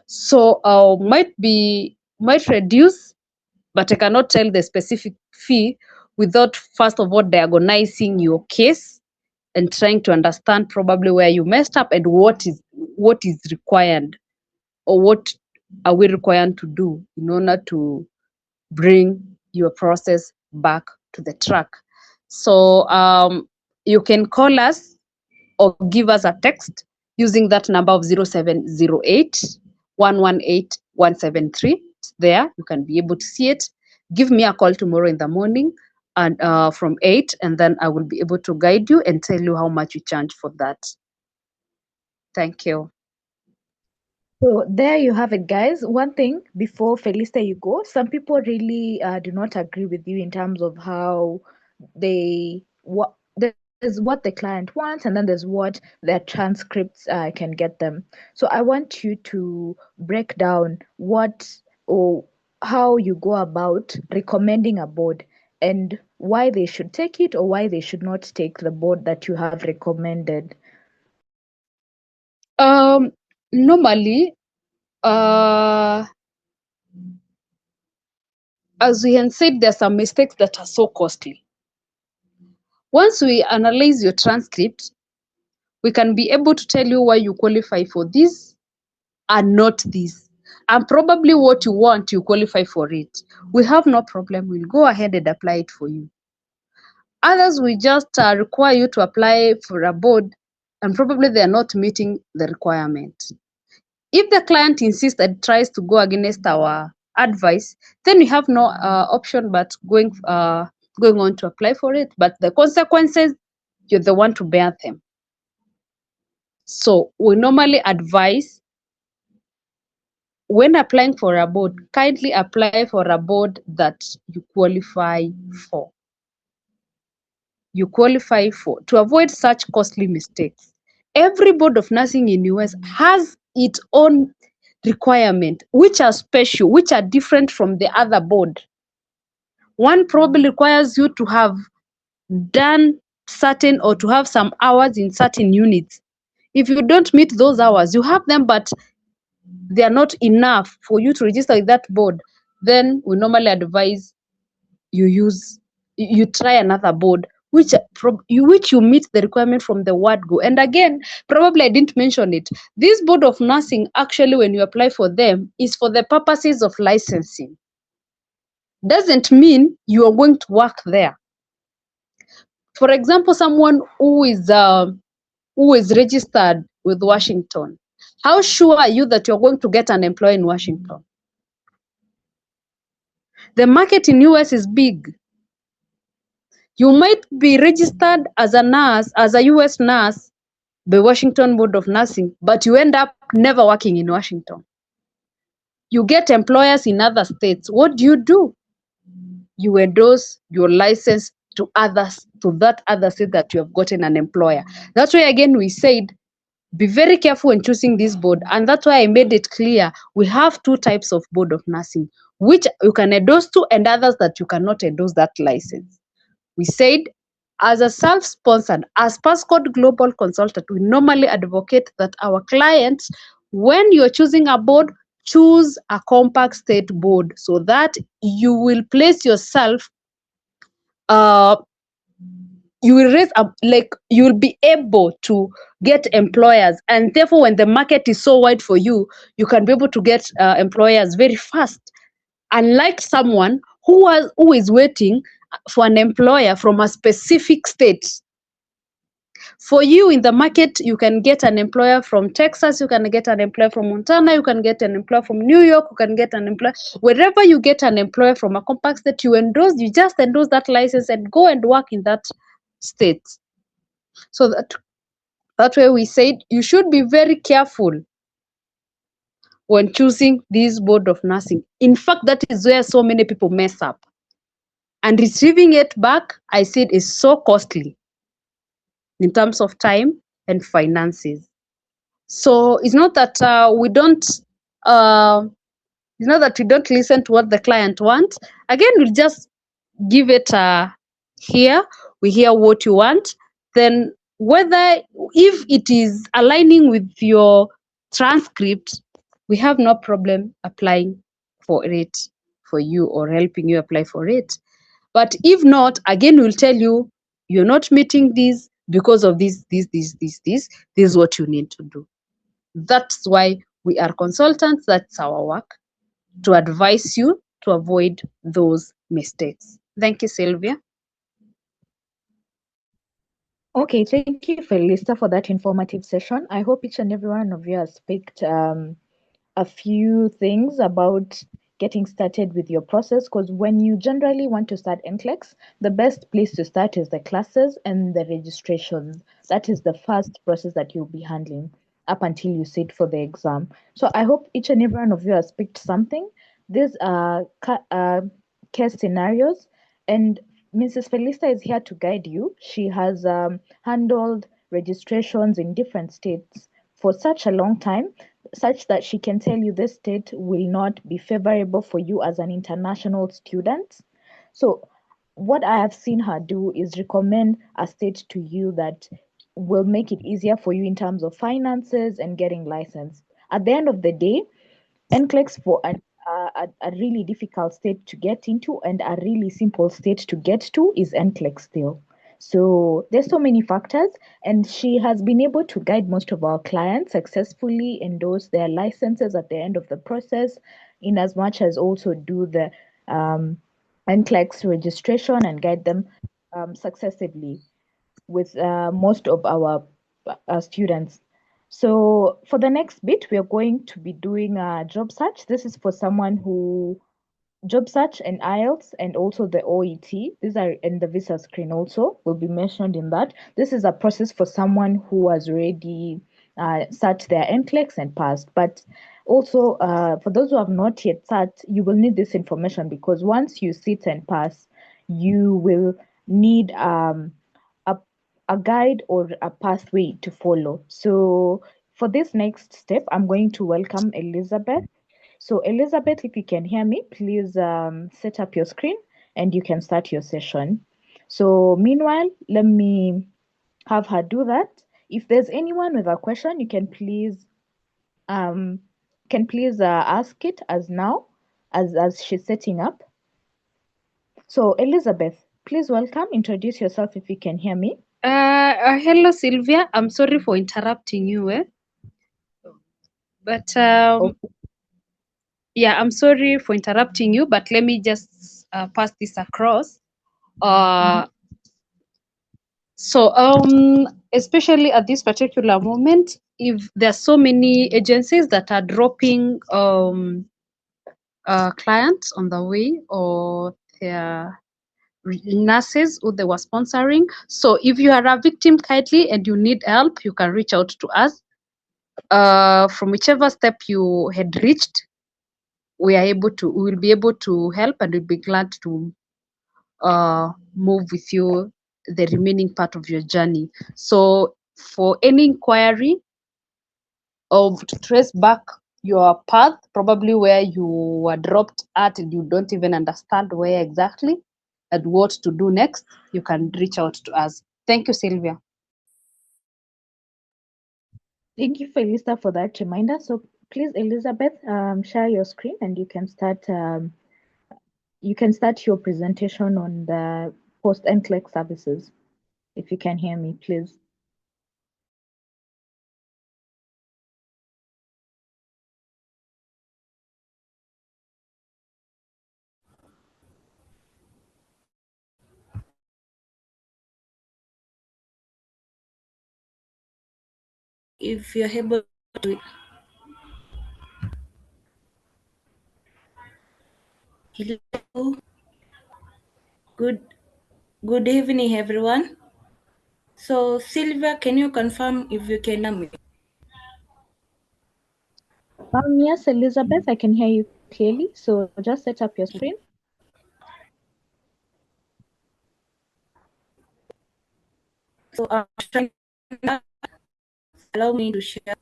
So might reduce, but I cannot tell the specific fee without first of all diagonizing your case and trying to understand probably where you messed up and what is required, or what are we required to do in order to bring your process back to the track. So you can call us or give us a text using that number of 0708 118 173. It's there. You can be able to see it. Give me a call tomorrow in the morning and from 8, and then I will be able to guide you and tell you how much you charge for that. Thank you. So there you have it, guys. One thing before Felista, you go. Some people really do not agree with you in terms of how what there's what the client wants, and then there's what their transcripts can get them. So I want you to break down what or how you go about recommending a board and why they should take it or why they should not take the board that you have recommended. Normally, uh, as we had said, there's some mistakes that are so costly. Once we analyze your transcript, we can be able to tell you why you qualify for this and not this. And probably what you want, you qualify for it. We have no problem. We'll go ahead and apply it for you. Others will just require you to apply for a board, and probably they are not meeting the requirement. If the client insists and tries to go against our advice, then we have no option but going on to apply for it. But the consequences, you're the one to bear them. So we normally advise, when applying for a board, kindly apply for a board that you qualify for. You qualify for to avoid such costly mistakes. Every board of nursing in US has its own requirement, which are special, which are different from the other board. One probably requires you to have done certain or to have some hours in certain units. If you don't meet those hours, you have them, but they are not enough for you to register with that board, then we normally advise you try another board which you meet the requirement from the word go. And again, probably I didn't mention it. This board of nursing, actually, when you apply for them, is for the purposes of licensing. Doesn't mean you are going to work there. For example, someone who is registered with Washington, how sure are you that you're going to get an employer in Washington? The market in US is big. You might be registered as a nurse, as a US nurse, by Washington Board of Nursing, but you end up never working in Washington. You get employers in other states. What do? You endorse your license to others, to that other state that you have gotten an employer. That's why, again, we said, be very careful when choosing this board. And that's why I made it clear we have two types of board of nursing, which you can endorse to and others that you cannot endorse that license. We said, as a self-sponsored, as Passcode Global Consultant, we normally advocate that our clients, when you're choosing a board, choose a compact state board so that you will place yourself, uh, you will raise up, like you will be able to get employers, and therefore when the market is so wide for you, you can be able to get employers very fast, unlike someone who is waiting for an employer from a specific state. For you in the market, you can get an employer from Texas, you can get an employer from Montana, you can get an employer from New York, you can get an employer wherever you get an employer from a compact state. You just endorse that license and go and work in that state. So that way we said you should be very careful when choosing this board of nursing. In fact, that is where so many people mess up. and retrieving it back, I said, is so costly in terms of time and finances. So it's not that uh, we don't listen to what the client wants. Again, we'll just give it here. We hear what you want. Then whether if it is aligning with your transcript, we have no problem applying for it for you or helping you apply for it. But if not, again, we'll tell you you're not meeting this because of this. This is what you need to do. That's why we are consultants. That's our work, to advise you to avoid those mistakes. Thank you, Sylvia. Okay, thank you, Felista, for that informative session. I hope each and every one of you has picked a few things about getting started with your process, because when you generally want to start NCLEX, the best place to start is the classes and the registrations. That is the first process that you'll be handling up until you sit for the exam. So I hope each and every one of you has picked something. These are case scenarios, and Mrs. Felista is here to guide you. She has handled registrations in different states for such a long time, such that she can tell you this state will not be favorable for you as an international student. So, what I have seen her do is recommend a state to you that will make it easier for you in terms of finances and getting licensed. At the end of the day, NCLEX for a really difficult state to get into and a really simple state to get to is NCLEX still. So there's so many factors, and she has been able to guide most of our clients successfully endorse their licenses at the end of the process, in as much as also do the NCLEX registration and guide them successively with most of our students. So for the next bit, we are going to be doing a job search. This is for someone who job search and IELTS and also the OET. These are in the visa screen also will be mentioned in that. This is a process for someone who has already searched their NCLEX and passed. But also for those who have not yet sat, you will need this information because once you sit and pass, you will need a, a guide or a pathway to follow. So for this next step, I'm going to welcome Elizabeth. So, Elizabeth, if you can hear me, please set up your screen and you can start your session. So, meanwhile, let me have her do that. If there's anyone with a question, you um, can please ask it as now, as she's setting up. So, Elizabeth, please welcome. Introduce yourself if you can hear me. Hello, Sylvia. I'm sorry for interrupting you, but Okay. yeah, I'm sorry for interrupting you, but let me just pass this across. Uh, Mhm. so, especially at this particular moment, if there's so many agencies that are dropping clients on the way, or their nurses who they were sponsoring. So if you are a victim kindly and you need help, you can reach out to us. From whichever step you had reached, we will be able to help, and we'll be glad to move with you the remaining part of your journey. So for any inquiry of to trace back your path, probably where you were dropped at and you don't even understand where exactly and what to do next, you can reach out to us. Thank you, Sylvia. Thank you, Felista, for that reminder. So, please, Elizabeth, share your screen and you can start your presentation on the post NCLEX services. If you can hear me, please. If you're able to. Hello, good good evening, everyone. So, Sylvia, can you confirm if you can hear me? Yes, Elizabeth, I can hear you clearly. So just set up your screen. So I'm trying to allow me to share.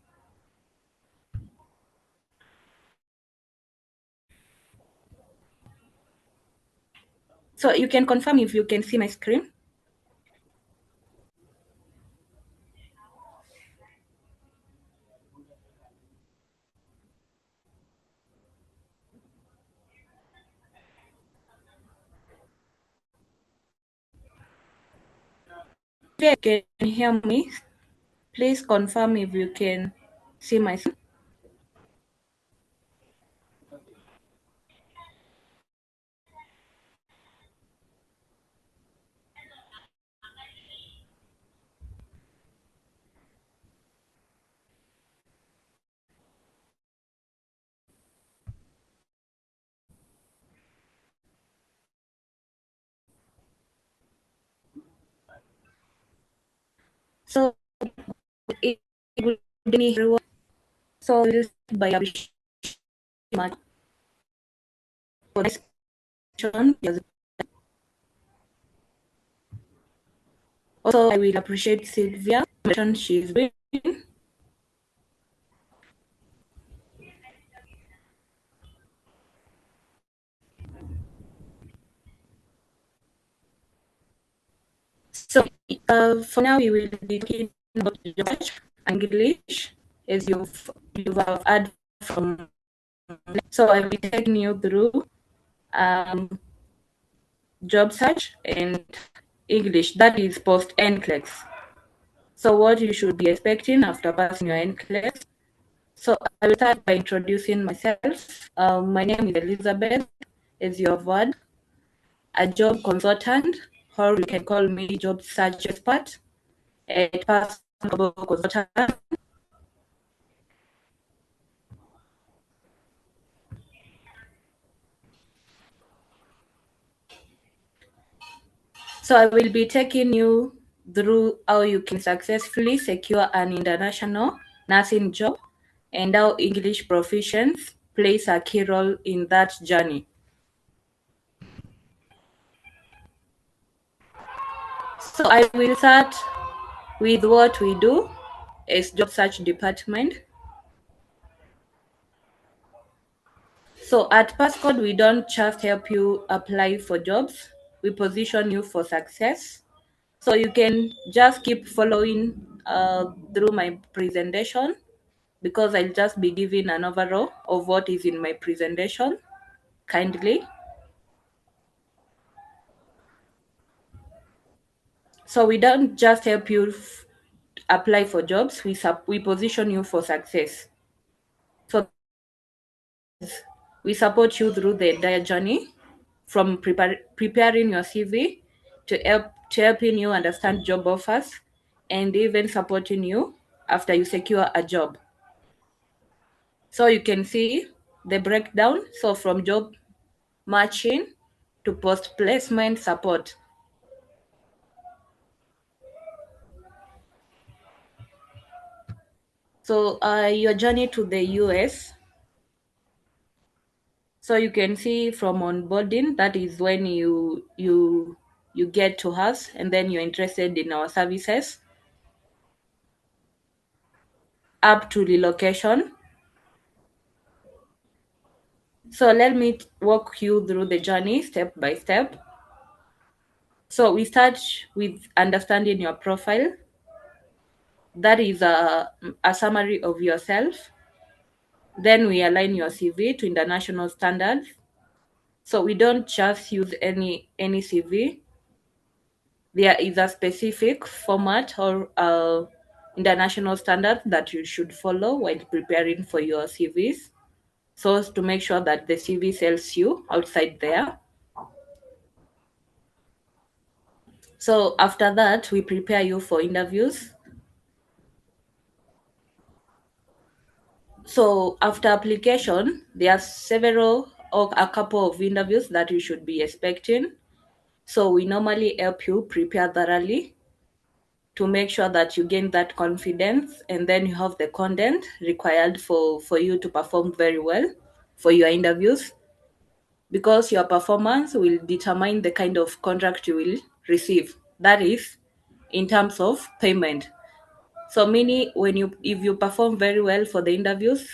So you can confirm if you can see my screen. If you can hear me, please confirm if you can see my screen. So it would be everyone. So we'll start by appreciating much for this session. Also, I will appreciate Sylvia for the she's doing. So for now, we will be talking about George and English, as you've heard from. So I will be taking you through um, job search and English, that is post NCLEX. So what you should be expecting after passing your NCLEX. So I will start by introducing myself. My name is Elizabeth, as you have heard, a job consultant, or you can call me job search expert at Personal Consultant. So I will be taking you through how you can successfully secure an international nursing job and how English proficiency plays a key role in that journey. So I will start with what we do as job search department. So at Passcode, we don't just help you apply for jobs, we position you for success. So you can just keep following through my presentation because I'll just be giving an overall of what is in my presentation kindly. So we don't just help you apply for jobs, we position you for success. So we support you through the entire journey from preparing your CV to helping you understand job offers and even supporting you after you secure a job. So you can see the breakdown. So from job matching to post placement support. So your journey to the US. So you can see from onboarding, that is when you get to us and then you're interested in our services, up to relocation. So let me walk you through the journey step by step. So we start with understanding your profile. That is a summary of yourself. Then we align your CV to international standards. So we don't just use any CV. There is a specific format or international standard that you should follow while preparing for your CVs. So as to make sure that the CV sells you outside there. So after that, we prepare you for interviews. So after application, there are several or a couple of interviews that you should be expecting. So we normally help you prepare thoroughly to make sure that you gain that confidence and then you have the content required for you to perform very well for your interviews, because your performance will determine the kind of contract you will receive. That is, in terms of payment. So meaning if you perform very well for the interviews,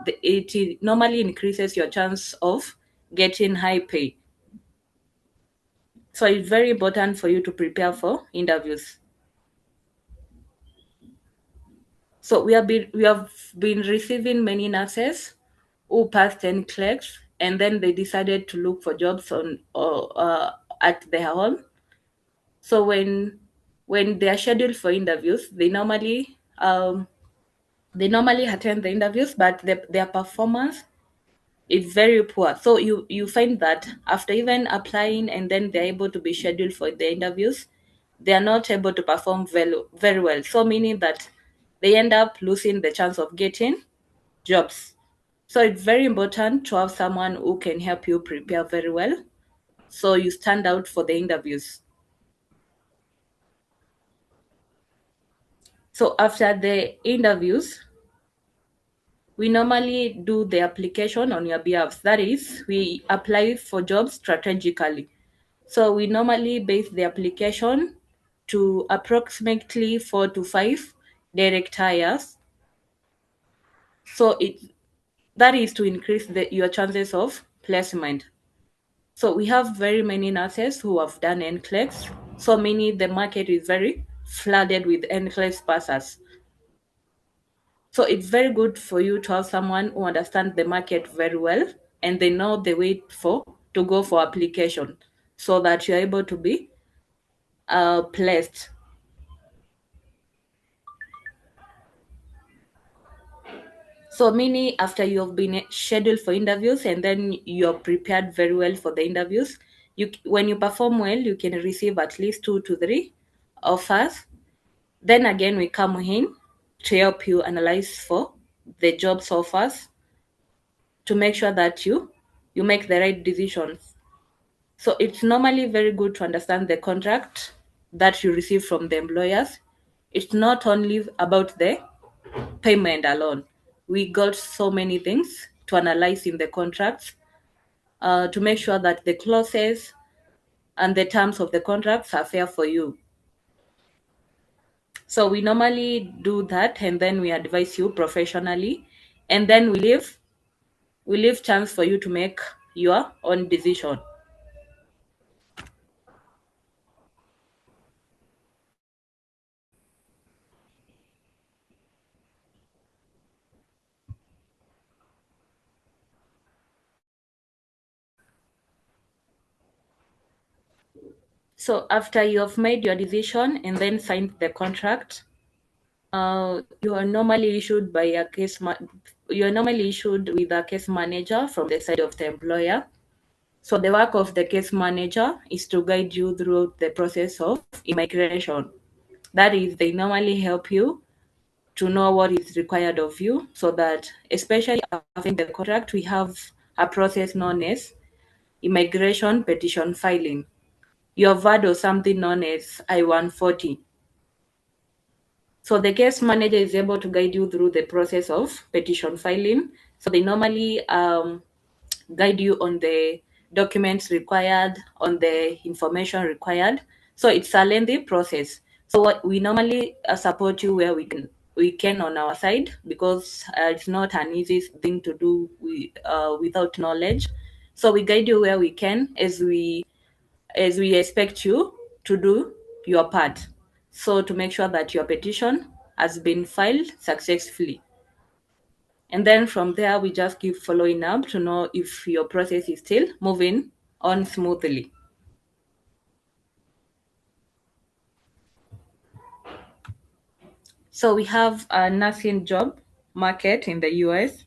it normally increases your chance of getting high pay. So it's very important for you to prepare for interviews. So we have been receiving many nurses who passed NCLEX and then they decided to look for jobs on or at their home. So when they are scheduled for interviews, they normally attend the interviews, but their performance is very poor. So you find that after even applying and then they're able to be scheduled for the interviews, they are not able to perform very well. So meaning that they end up losing the chance of getting jobs. So it's very important to have someone who can help you prepare very well so you stand out for the interviews. So after the interviews, we normally do the application on your behalf. That is, we apply for jobs strategically. So we normally base the application to approximately 4 to 5 direct hires. So that is to increase your chances of placement. So we have very many nurses who have done NCLEX. So many the market is very flooded with NCLEX passers. So it's very good for you to have someone who understands the market very well and they know the way to go for application so that you're able to be placed. So meaning after you've been scheduled for interviews and then you're prepared very well for the interviews, when you perform well, you can receive at least 2 to 3 offers. Then again, we come in to help you analyze for the jobs offers to make sure that you make the right decisions. So it's normally very good to understand the contract that you receive from the employers. It's not only about the payment alone. We got so many things to analyze in the contracts to make sure that the clauses and the terms of the contracts are fair for you. So we normally do that and then we advise you professionally and then we leave chance for you to make your own decision. So after you have made your decision and then signed the contract, you are normally issued by a you are normally issued with a case manager from the side of the employer. So the work of the case manager is to guide you through the process of immigration. That is, they normally help you to know what is required of you so that, especially after the contract, we have a process known as immigration petition filing. You have heard of something known as I-140. So the case manager is able to guide you through the process of petition filing. So they normally guide you on the documents required, on the information required. So it's a lengthy process. So what we normally support you where we can on our side because it's not an easy thing to do without knowledge. So we guide you where we can as we expect you to do your part. So to make sure that your petition has been filed successfully. And then from there, we just keep following up to know if your process is still moving on smoothly. So we have a nursing job market in the US.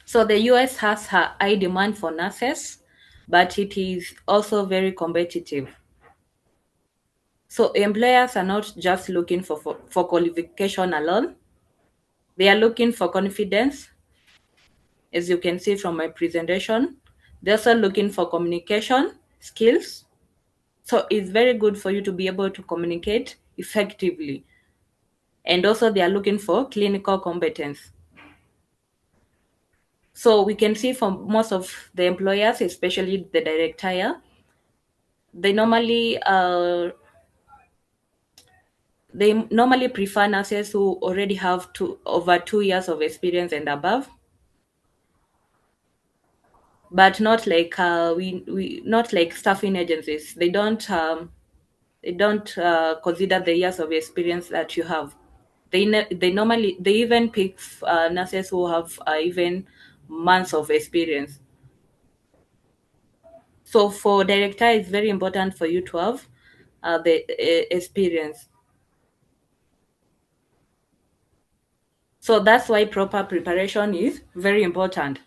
So the US has a high demand for nurses, but it is also very competitive. So employers are not just looking for qualification alone, they are looking for confidence, as you can see from my presentation. They're also looking for communication skills. So it's very good for you to be able to communicate effectively. And also they are looking for clinical competence. So we can see from most of the employers, especially the direct hire, they normally prefer nurses who already have over 2 years of experience and above, but not like we not like staffing agencies. They don't consider the years of experience that you have. They even pick nurses who have even months of experience. So for director, it's very important for you to have the experience. So that's why proper preparation is very important.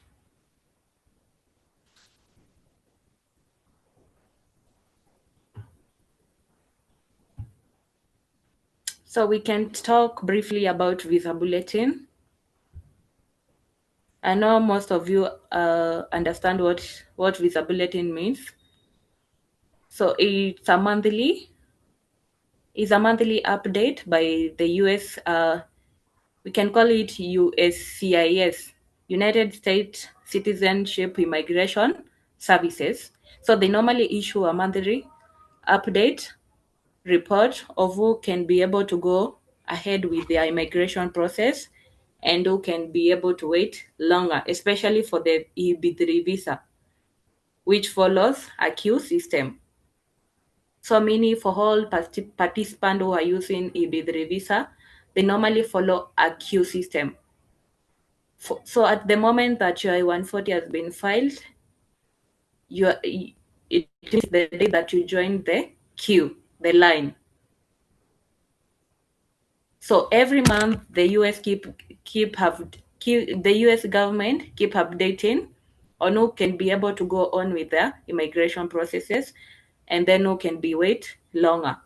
So we can talk briefly about visa bulletin. I know most of you understand what visa bulletin means. So it's a monthly update by the US. We can call it USCIS, United States Citizenship Immigration Services. So they normally issue a monthly update report of who can be able to go ahead with their immigration process and who can be able to wait longer, especially for the EB3 visa, which follows a queue system. So meaning for all participants who are using EB3 visa, they normally follow a queue system. So at the moment that your I-140 has been filed, it is the day that you join the queue, the line. So every month the the US government keep updating on who can be able to go on with their immigration processes and then who can be wait longer.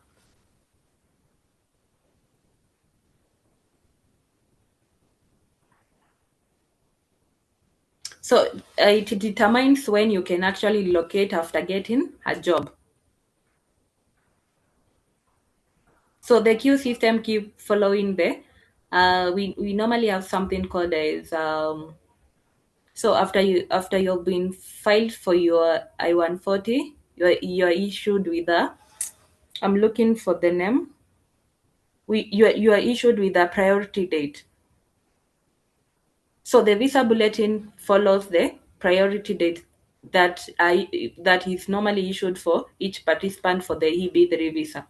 So it determines when you can actually locate after getting a job. So the queue system keep following we normally have something called as so after you've been filed for your I-140, you're issued with a, I'm looking for the name. You are issued with a priority date. So the visa bulletin follows the priority date that is normally issued for each participant for the EB3 visa.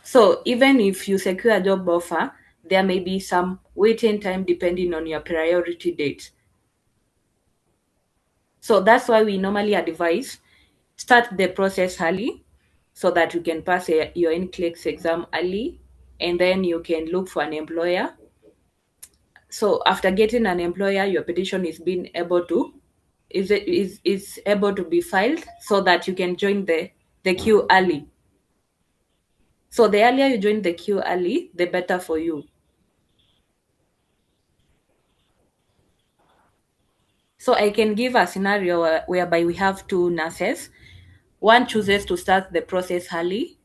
So even if you secure a job offer, there may be some waiting time depending on your priority date. So that's why we normally advise start the process early so that you can pass your NCLEX exam early and then you can look for an employer. So after getting an employer, your petition is able to be filed so that you can join the queue early. So the earlier you join the queue early, the better for you. So I can give a scenario whereby we have two nurses. One chooses to start the process early,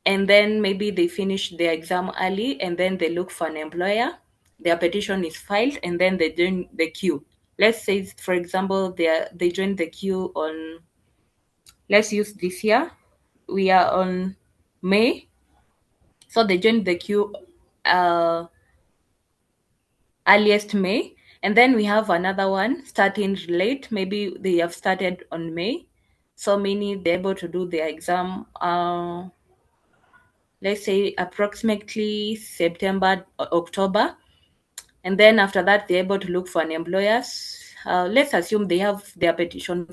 and then maybe they finish their exam early, and then they look for an employer. Their petition is filed, and then they join the queue. Let's say, for example, they join the queue on. Let's use this year. We are on May, so they join the queue uh, earliest May. And then we have another one starting late. Maybe they have started on May. So many they're able to do their exam, let's say approximately September, October. And then after that, they're able to look for an employer. Let's assume they have their petition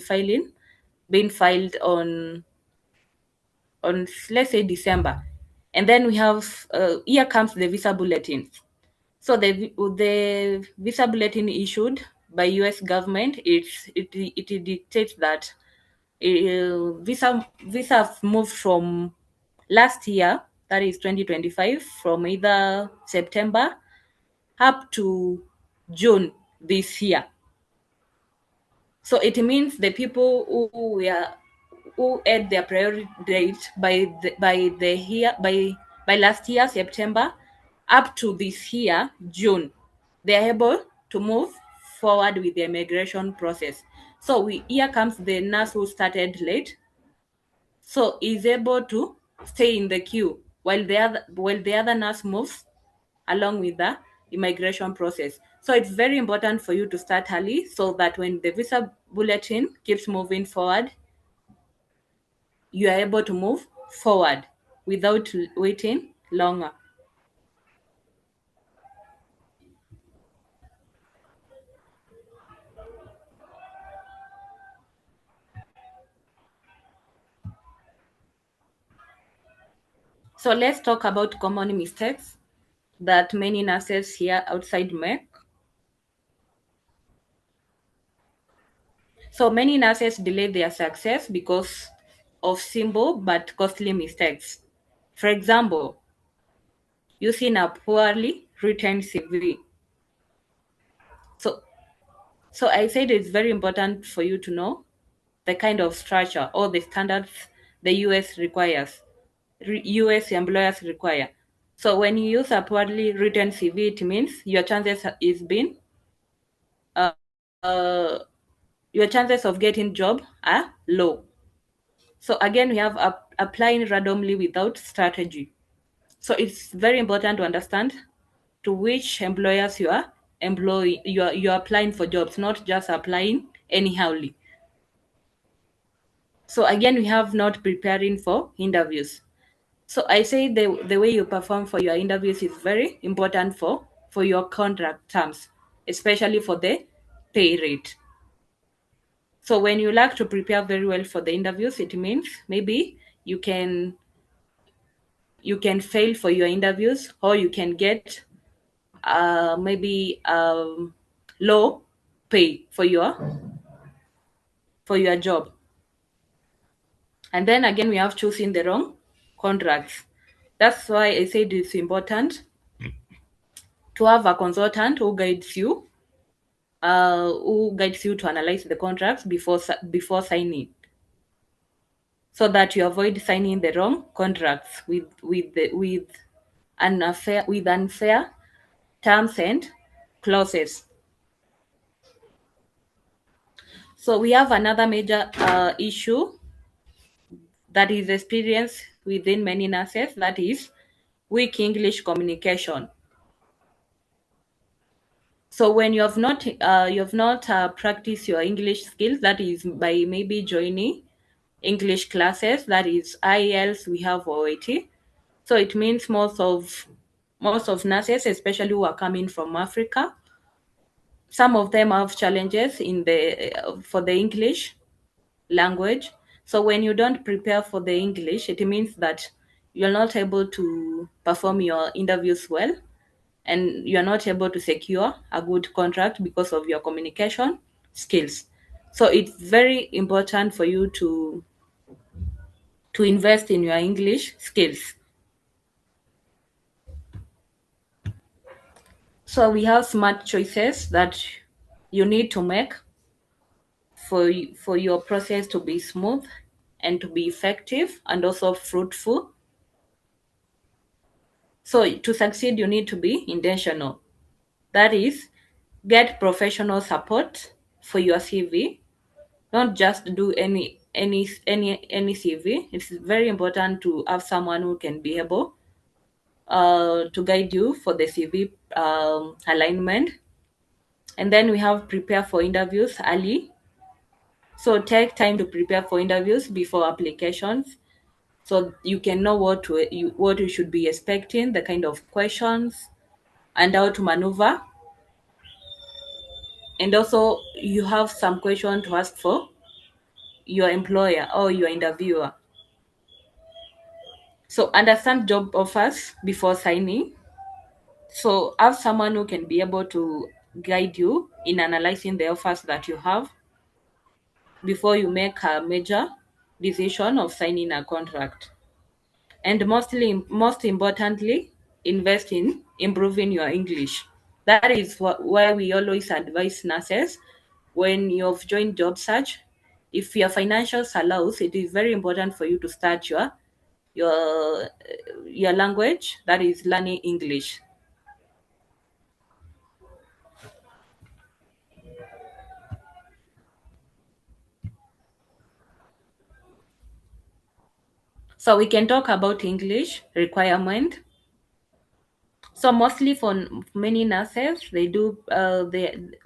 being filed on let's say December. And then we have, here comes the visa bulletin. So the visa bulletin issued by U.S. government, it dictates that visa moved from last year, that is 2025, from either September up to June this year. So it means the people who had their priority date by last year September up to this year June. they are able to move forward with the immigration process. So here comes the nurse who started late. So is able to stay in the queue while the other nurse moves along with the immigration process. So it's very important for you to start early so that when the visa bulletin keeps moving forward, you are able to move forward without waiting longer. So let's talk about common mistakes that many nurses here outside make. So many nurses delay their success because of simple but costly mistakes. For example, using a poorly written CV. So, so I said it's very important for you to know the kind of structure or the standards the US requires, US employers require. So when you use a poorly written CV, it means uh, uh, your chances of getting job are low. So again, we have applying randomly without strategy. So it's very important to understand to which employers you are applying for jobs, not just applying anyhowly. So again, we have not preparing for interviews. So I say the way you perform for your interviews is very important for your contract terms, especially for the pay rate. So when you like to prepare very well for the interviews, it means maybe you can fail for your interviews, or you can get maybe low pay for your job. And then again, we have choosing the wrong contracts. That's why I said it's important to have a consultant who guides you to analyze the contracts before signing, so that you avoid signing the wrong contracts with unfair terms and clauses. So we have another major issue that is experienced within many nurses, that is weak English communication. So when you have not practiced your English skills, that is by maybe joining English classes, that is IELTS, we have OET. So it means most of nurses, especially who are coming from Africa, some of them have challenges for the English language. So when you don't prepare for the English, it means that you're not able to perform your interviews well, and you're not able to secure a good contract because of your communication skills. So it's very important for you to invest in your English skills. So we have smart choices that you need to make for your process to be smooth and to be effective and also fruitful. So to succeed, you need to be intentional. That is, get professional support for your CV. Don't just do any CV. It's very important to have someone who can be able to guide you for the CV alignment. And then we have prepare for interviews early. So take time to prepare for interviews before applications, so you can know what you should be expecting, the kind of questions, and how to maneuver. And also, you have some question to ask for your employer or your interviewer. So understand job offers before signing. So have someone who can be able to guide you in analyzing the offers that you have before you make a major decision of signing a contract. And most importantly, invest in improving your English. That is why we always advise nurses, when you've joined job search, if your financials allows, it is very important for you to start your your language, that is learning English. So we can talk about English requirement. So mostly for many nurses, they do.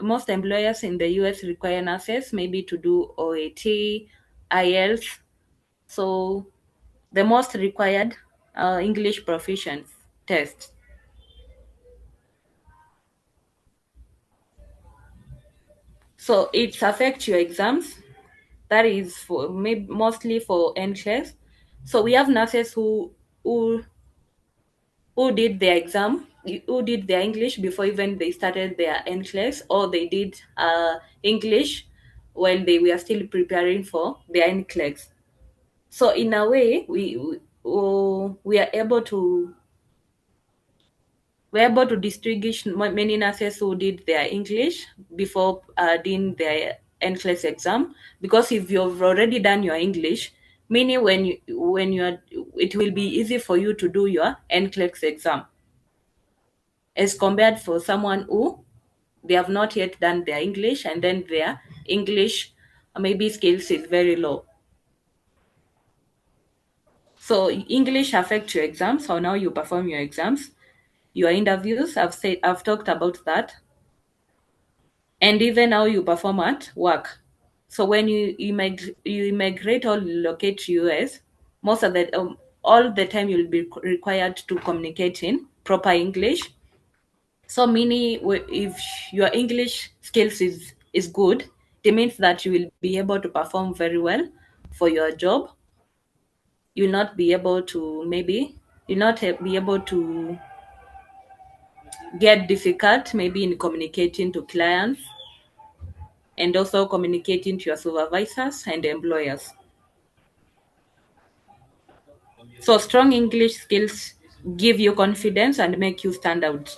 Most employers in the US require nurses maybe to do OAT, IELTS. So the most required English proficiency test. So it affects your exams. That is for maybe mostly for NCLEX. So we have nurses who who did their exam, who did their English before even they started their NCLEX, or they did English while they were still preparing for their NCLEX. So in a way, we are able to we're able to distinguish many nurses who did their English before doing their NCLEX exam, because if you've already done your English, meaning when you are, it will be easy for you to do your NCLEX exam, as compared for someone who they have not yet done their English, and then their English maybe skills is very low. So English affects your exams, how now you perform your exams, your interviews. I've talked about that, and even how you perform at work. So when you immigrate or locate to US, most of the all the time you'll be required to communicate in proper English. So meaning if your English skills is good, it means that you will be able to perform very well for your job. You'll not be able to maybe you'll not be able to get difficult maybe in communicating to clients, and also communicating to your supervisors and employers. So strong English skills give you confidence and make you stand out.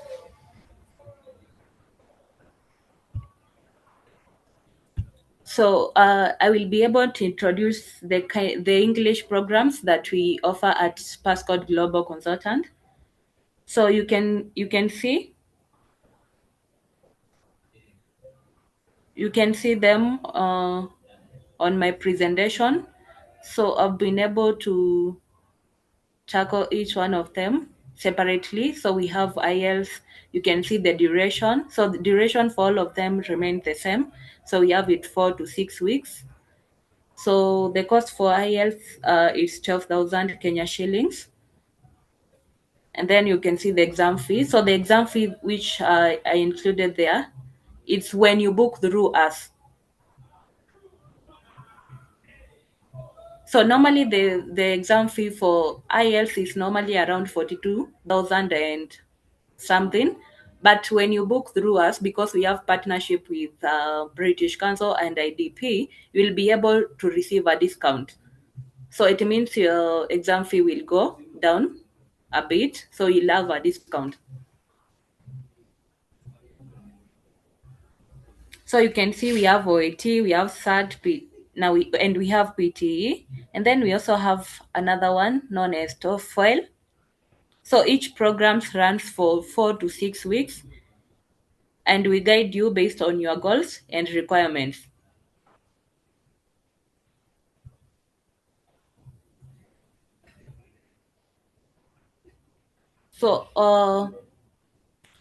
So I will be able to introduce the English programs that we offer at Passport Global Consultant. So you can see them on my presentation. So I've been able to tackle each one of them separately. So we have IELTS. You can see the duration. So the duration for all of them remains the same. So we have it 4 to 6 weeks. So the cost for IELTS is 12,000 Kenya shillings. And then you can see the exam fee. So the exam fee, which I included there, it's when you book through us. So normally the exam fee for IELTS is normally around 42,000 and something. But when you book through us, because we have partnership with British Council and IDP, you'll be able to receive a discount. So it means your exam fee will go down a bit, so you'll have a discount. So you can see we have OAT, we have now we have PTE, and then we also have another one known as TOEFL. So each program runs for 4 to 6 weeks, and we guide you based on your goals and requirements. So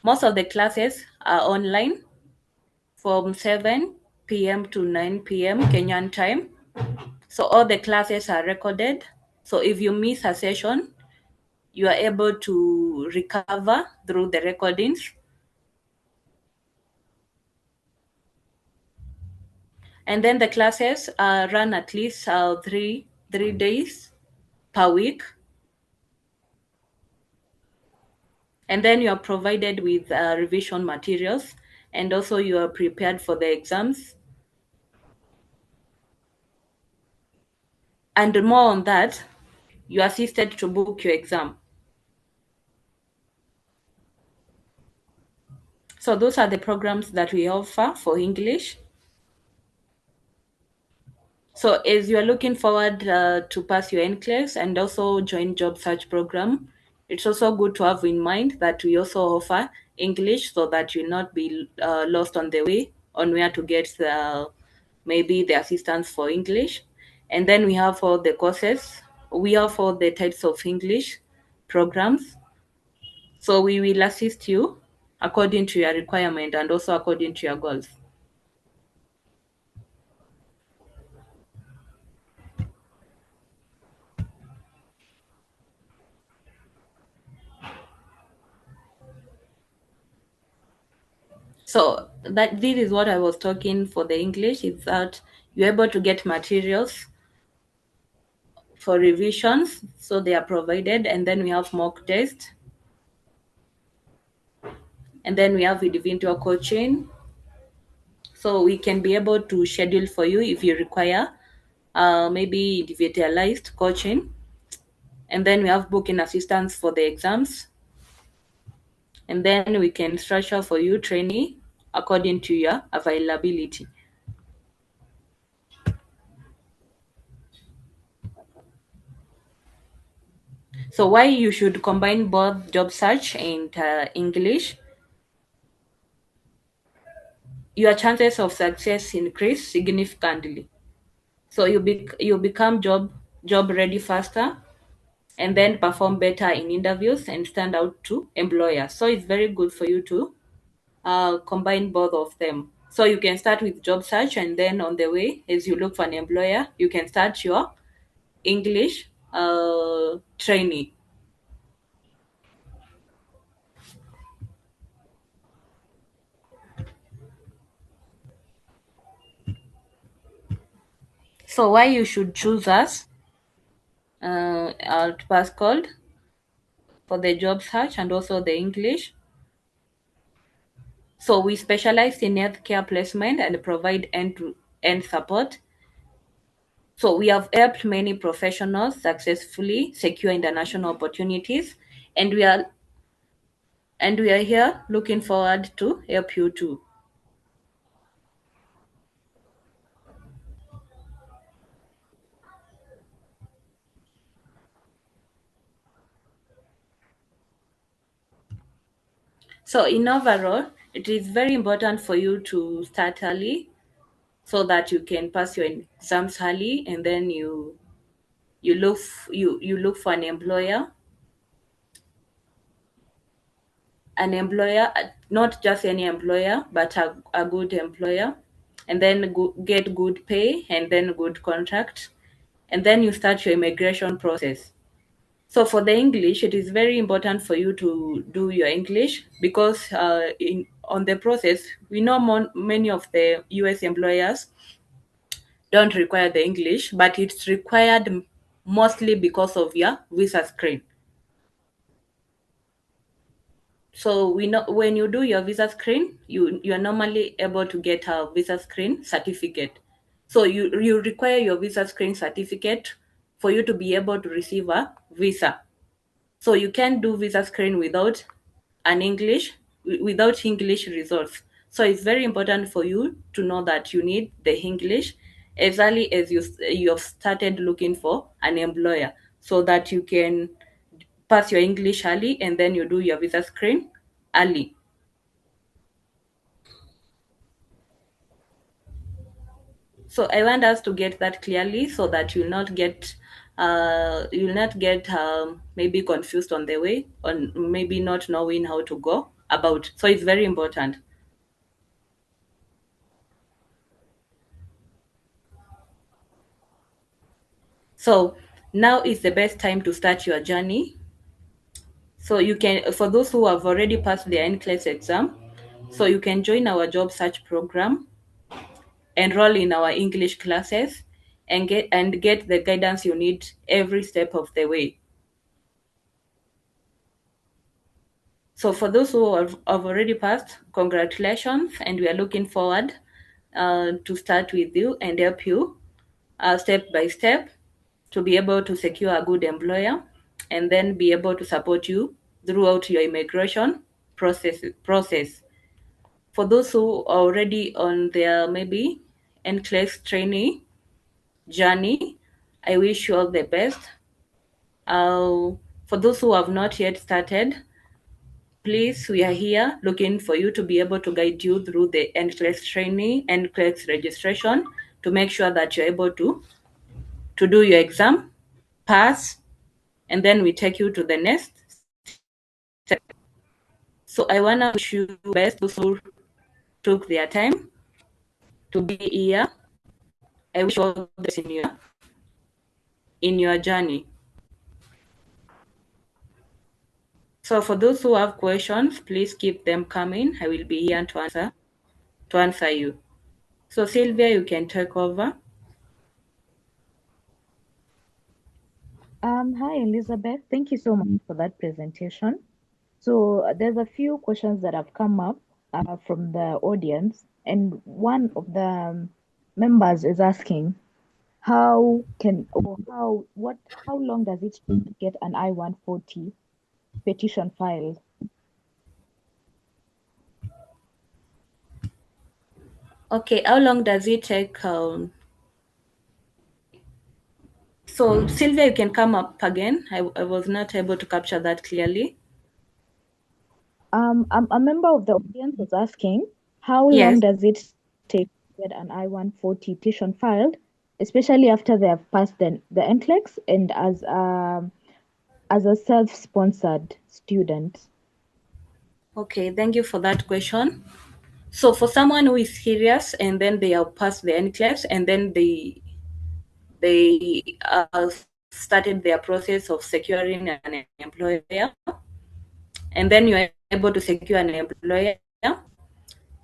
most of the classes are online from 7 p.m. to 9 p.m. Kenyan time. So all the classes are recorded. So if you miss a session, you are able to recover through the recordings. And then the classes run at least three days per week. And then you are provided with revision materials, and also you are prepared for the exams. And more on that, you are assisted to book your exam. So those are the programs that we offer for English. So as you are looking forward to pass your NCLEX and also join job search program, it's also good to have in mind that we also offer English, so that you'll not be lost on the way on where to get maybe the assistance for English. And then we have all the courses we have all the types of English programs. So we will assist you according to your requirement and also according to your goals. So that this is what I was talking for the English, is that you're able to get materials for revisions, so they are provided, and then we have mock test, and then we have individual coaching. So we can be able to schedule for you if you require maybe individualized coaching, and then we have booking assistance for the exams, and then we can structure for you training according to your availability. So why you should combine both job search and English? Your chances of success increase significantly. So you become job ready faster, and then perform better in interviews and stand out to employers. So it's very good for you to combine both of them. So you can start with job search, and then on the way, as you look for an employer, you can start your English training. So why you should choose us at Pascal for the job search and also the English. So we specialize in healthcare placement and provide end-to-end support. So we have helped many professionals successfully secure international opportunities, and we are here looking forward to help you too. So in overall, it is very important for you to start early so that you can pass your exams early, and then you look for an employer, not just any employer, but a good employer, and then get good pay and then good contract, and then you start your immigration process. So for the English, it is very important for you to do your English, because in on the process, we know many of the US employers don't require the English, but it's required mostly because of your visa screen. So we know when you do your visa screen, you are normally able to get a visa screen certificate. So you require your visa screen certificate for you to be able to receive a visa. So you can't do visa screen without without English results. So it's very important for you to know that you need the English as early as you've started looking for an employer, so that you can pass your English early, and then you do your visa screen early. So I want us to get that clearly, so that you'll not get maybe confused on the way, or maybe not knowing how to go about. So it's very important. So now is the best time to start your journey. So you can, for those who have already passed their NCLEX exam, so you can join our job search program, enroll in our English classes, and get the guidance you need every step of the way. So for those who have already passed, congratulations, and we are looking forward to start with you and help you step by step to be able to secure a good employer, and then be able to support you throughout your immigration process. For those who are already on their maybe NCLEX training journey, I wish you all the best. For those who have not yet started, please, we are here looking for you to be able to guide you through the NCLEX training, NCLEX registration, to make sure that you're able to do your exam pass, and then we take you to the next step. So I want to wish you best those who took their time to be here. I wish you all the best in your journey. So for those who have questions, please keep them coming. I will be here to answer you. So Sylvia, you can take over. Hi, Elizabeth. Thank you so much for that presentation. So there's a few questions that have come up from the audience, and one of the members is asking, how long does it take to get an I-140 petition filed? Okay, how long does it take? So Sylvia, you can come up again. I was not able to capture that clearly. A member of the audience was asking, how long Yes. does it take to get an I-140 petition filed, especially after they have passed the NCLEX and as a self-sponsored student? Okay, thank you for that question. So for someone who is serious and then they have passed the NCLEX and then they started their process of securing an employer, and then you are able to secure an employer.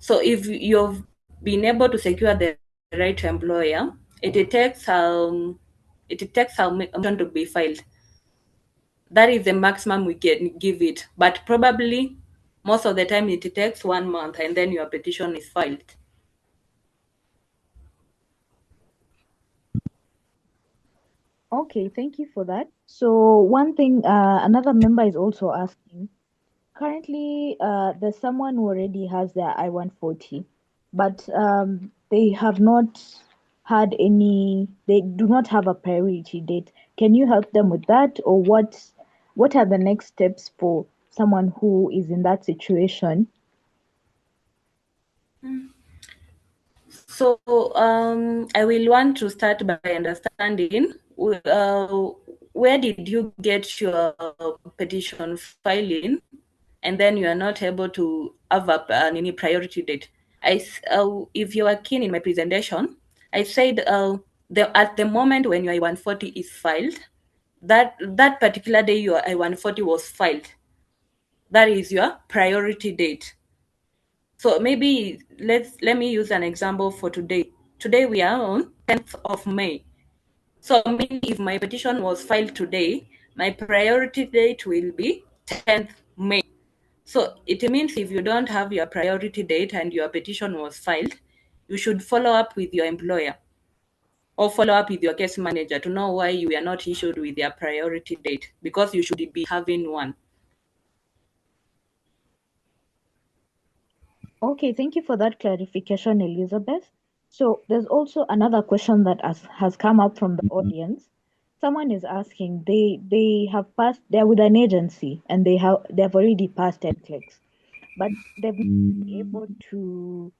So if you've been able to secure the right employer, it takes a motion to be filed. That is the maximum we can give it, but probably most of the time it takes 1 month and then your petition is filed. Okay, thank you for that. So one thing, another member is also asking, currently, there's someone who already has their I-140, but they have not they do not have a priority date. Can you help them with that, or what are the next steps for someone who is in that situation? So I will want to start by understanding where did you get your petition filing, and then you are not able to have any priority date. If you are keen in my presentation, I said at the moment when your I-140 is filed, that particular day your I-140 was filed, that is your priority date. So maybe let me use an example for today. Today we are on 10th of May. So maybe if my petition was filed today, my priority date will be 10th May. So it means if you don't have your priority date and your petition was filed, you should follow up with your employer or follow up with your case manager to know why you were not issued with your priority date, because you should be having one. Okay, thank you for that clarification, Elizabeth. So there's also another question that has come up from the audience. Someone is asking, they're with an agency and they've already passed NCLEX, but they've not been able to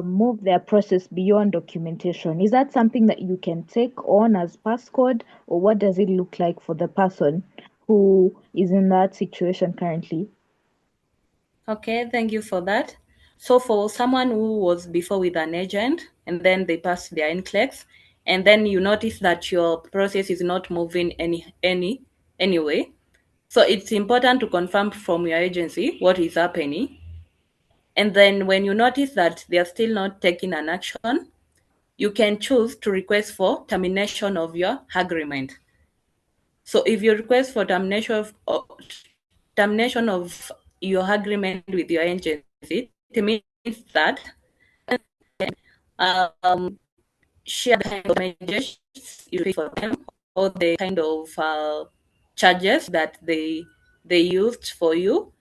move their process beyond documentation. Is that something that you can take on as passcode, or what does it look like for the person who is in that situation currently? Okay, thank you for that. So for someone who was before with an agent and then they passed their NCLEX, and then you notice that your process is not moving anyway. So it's important to confirm from your agency what is happening. And then when you notice that they are still not taking an action, you can choose to request for termination of your agreement. So if you request for termination of your agreement with your agency, it means that um, share the kind of measures you pay for them, or the kind of charges that they used for you.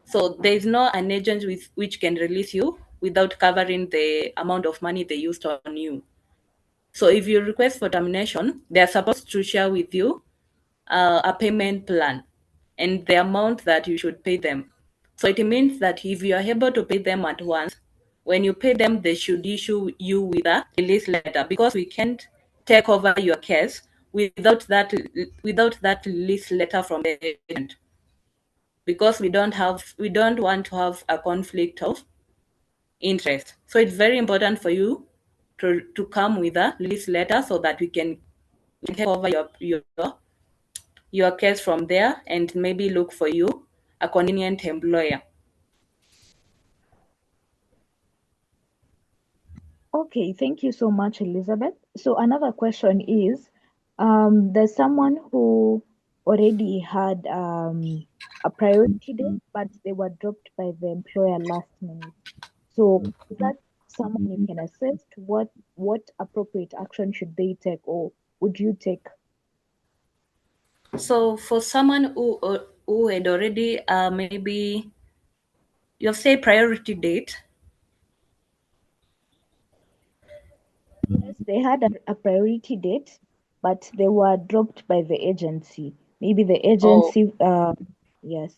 So there is no an agent which can release you without covering the amount of money they used on you. So if you request for termination, they are supposed to share with you a payment plan and the amount that you should pay them. So it means that if you are able to pay them at once, when you pay them, they should issue you with a release letter, because we can't take over your case without that release letter from the agent, because we don't want to have a conflict of interest. So it's very important for you to come with a release letter so that we can take over your case from there and maybe look for you a convenient employer. Okay, thank you so much, Elizabeth. So another question is, there's someone who already had a priority date, but they were dropped by the employer last minute. So is that someone you can assist? What appropriate action should they take, or would you take? So for someone who had already maybe you have say priority date. Yes, they had a priority date, but they were dropped by the agency. Maybe the Oh, agency, yes.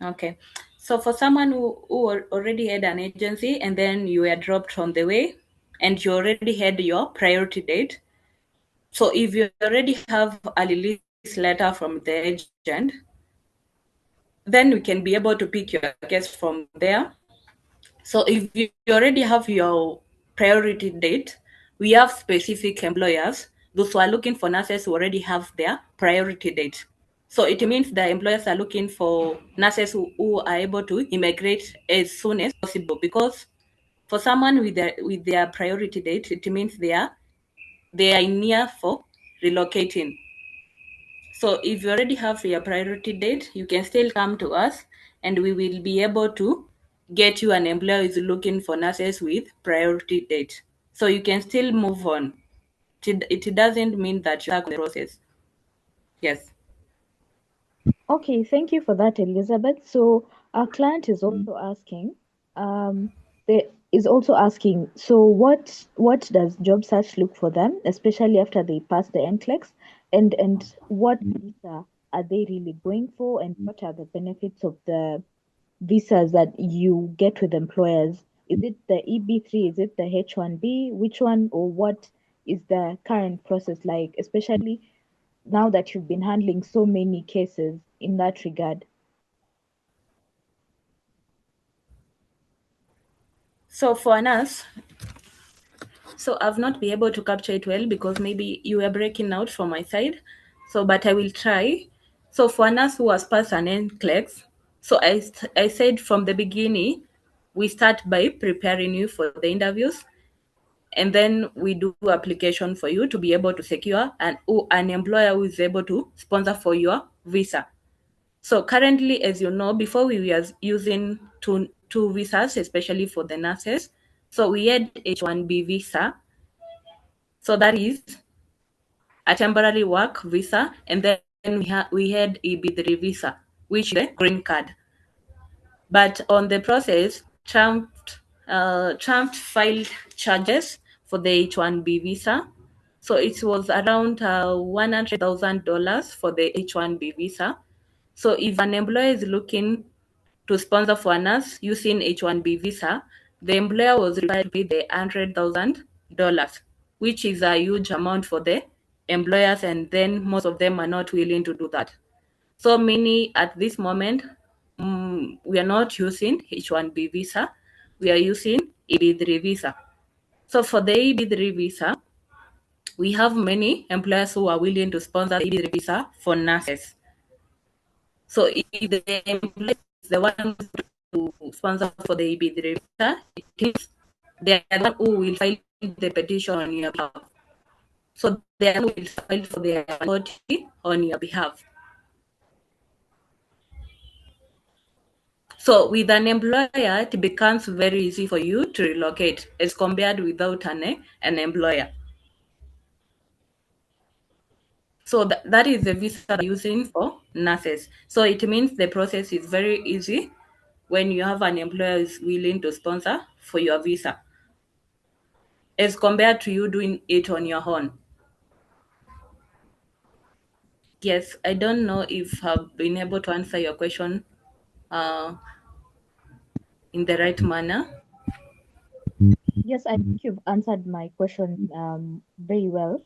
okay. So for someone who already had an agency and then you were dropped on the way and you already had your priority date. So if you already have a release letter from the agent, then we can be able to pick your case from there. So if you already have your priority date, we have specific employers, those who are looking for nurses who already have their priority date. So it means the employers are looking for nurses who are able to immigrate as soon as possible, because for someone with their priority date, it means they are near for relocating. So if you already have your priority date, you can still come to us and we will be able to get you an employer who is looking for nurses with priority date. So you can still move on. It doesn't mean that you're stuck in the process. Yes. Okay, thank you for that, Elizabeth. So our client is also asking, they is also asking, so what does job search look for them, especially after they pass the NCLEX, and what visa are they really going for, and what are the benefits of the visas that you get with employers? Is it the EB3? Is it the H1B? Which one, or what is the current process like, especially now that you've been handling so many cases in that regard? So for us, so I've not been able to capture it well because maybe you were breaking out from my side. So, but I will try. So for us who has passed an NCLEX, so I said from the beginning, we start by preparing you for the interviews, and then we do application for you to be able to secure an employer who is able to sponsor for your visa. So currently, as you know, before we were using two visas, especially for the nurses. So we had H1B visa, so that is a temporary work visa, and then we had EB3 visa, which is the green card. But on the process, Trump filed charges for the H1B visa. So it was around $100,000 for the H1B visa. So if an employer is looking to sponsor for a nurse using H1B visa, the employer was required to pay the $100,000, which is a huge amount for the employers, and then most of them are not willing to do that. So many at this moment, we are not using H1B visa, we are using EB3 visa. So for the EB3 visa, we have many employers who are willing to sponsor the EB3 visa for nurses. So if the employer is the one to sponsor for the EB3 visa, it means they are the one who will file the petition on your behalf. So they are the one who will file for their authority on your behalf. So with an employer, it becomes very easy for you to relocate as compared without an employer. So that is the visa they're using for nurses. So it means the process is very easy when you have an employer who is willing to sponsor for your visa, as compared to you doing it on your own. Yes, I don't know if I've been able to answer your question uh, in the right manner. Yes, I think you've answered my question very well.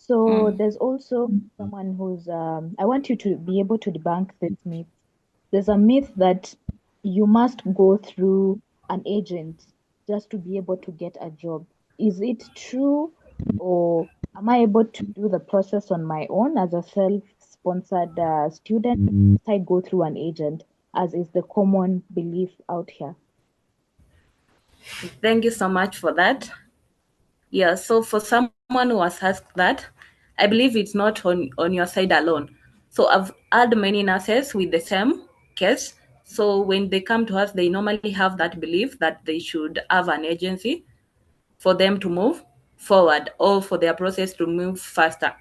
So Mm. there's also someone who's, I want you to be able to debunk this myth. There's a myth that you must go through an agent just to be able to get a job. Is it true, or am I able to do the process on my own as a self-sponsored student? Must I go through an agent, as is the common belief out here? Thank you so much for that. Yeah, so for someone who has asked that, I believe it's not on your side alone. So I've had many nurses with the same case. So when they come to us, they normally have that belief that they should have an agency for them to move forward or for their process to move faster.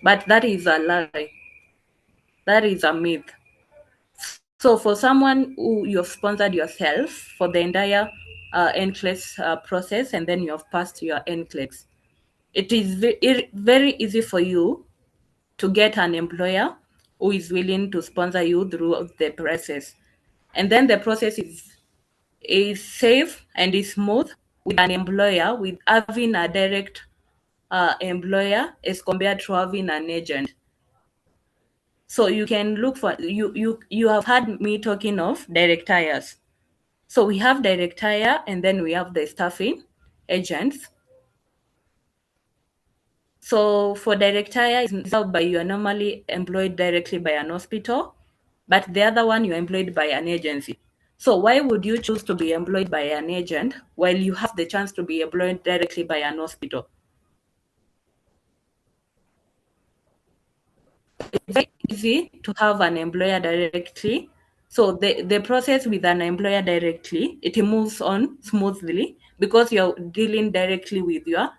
But that is a lie. That is a myth. So for someone who you have sponsored yourself for the entire NCLEX process and then you have passed your NCLEX, it is very easy for you to get an employer who is willing to sponsor you through the process. And then the process is safe and is smooth with an employer, with having a direct employer as compared to having an agent. So you can look for you have heard me talking of direct hires. So we have direct hire and then we have the staffing agents. So for direct hire, it's out by you are normally employed directly by an hospital, but the other one you're employed by an agency. So why would you choose to be employed by an agent while you have the chance to be employed directly by an hospital? It's very easy to have an employer directly. So the process with an employer directly, it moves on smoothly because you're dealing directly with your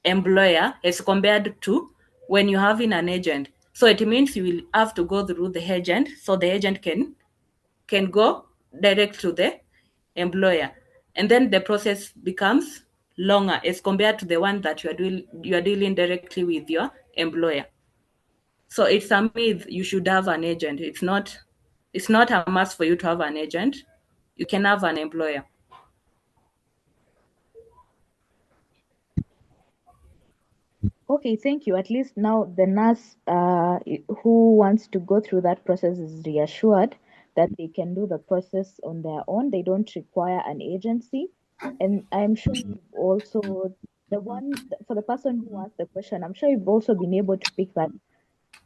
employer as compared to when you're having an agent. So it means you will have to go through the agent so the agent can go direct to the employer. And then the process becomes longer as compared to the one that you are dealing directly with your employer. So it's a myth you should have an agent. It's not a must for you to have an agent. You can have an employer. Okay, thank you. At least now the nurse who wants to go through that process is reassured that they can do the process on their own. They don't require an agency. And I'm sure you've also, for the person who asked the question, I'm sure you've also been able to pick that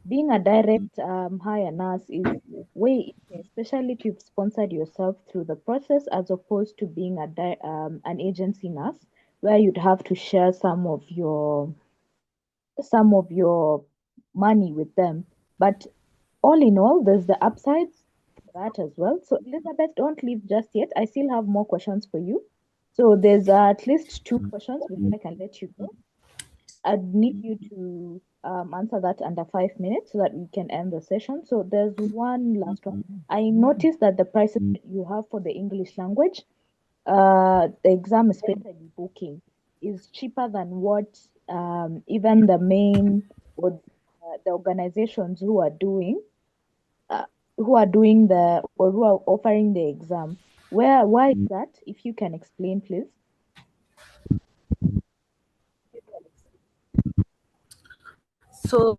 being a direct hire nurse is way easier, especially if you've sponsored yourself through the process as opposed to being an agency nurse where you'd have to share some of your money with them. But all in all, there's the upsides to that as well. So, Elizabeth, don't leave just yet. I still have more questions for you. So, there's at least two questions before I can let you go. I'd need you to answer that under 5 minutes so that we can end the session. So, there's one last one. I noticed that the prices that you have for the English language, the exam, especially booking, is cheaper than what even the main or the organizations uh, who are doing the or who are offering the exam. Why is that? If you can explain, please. So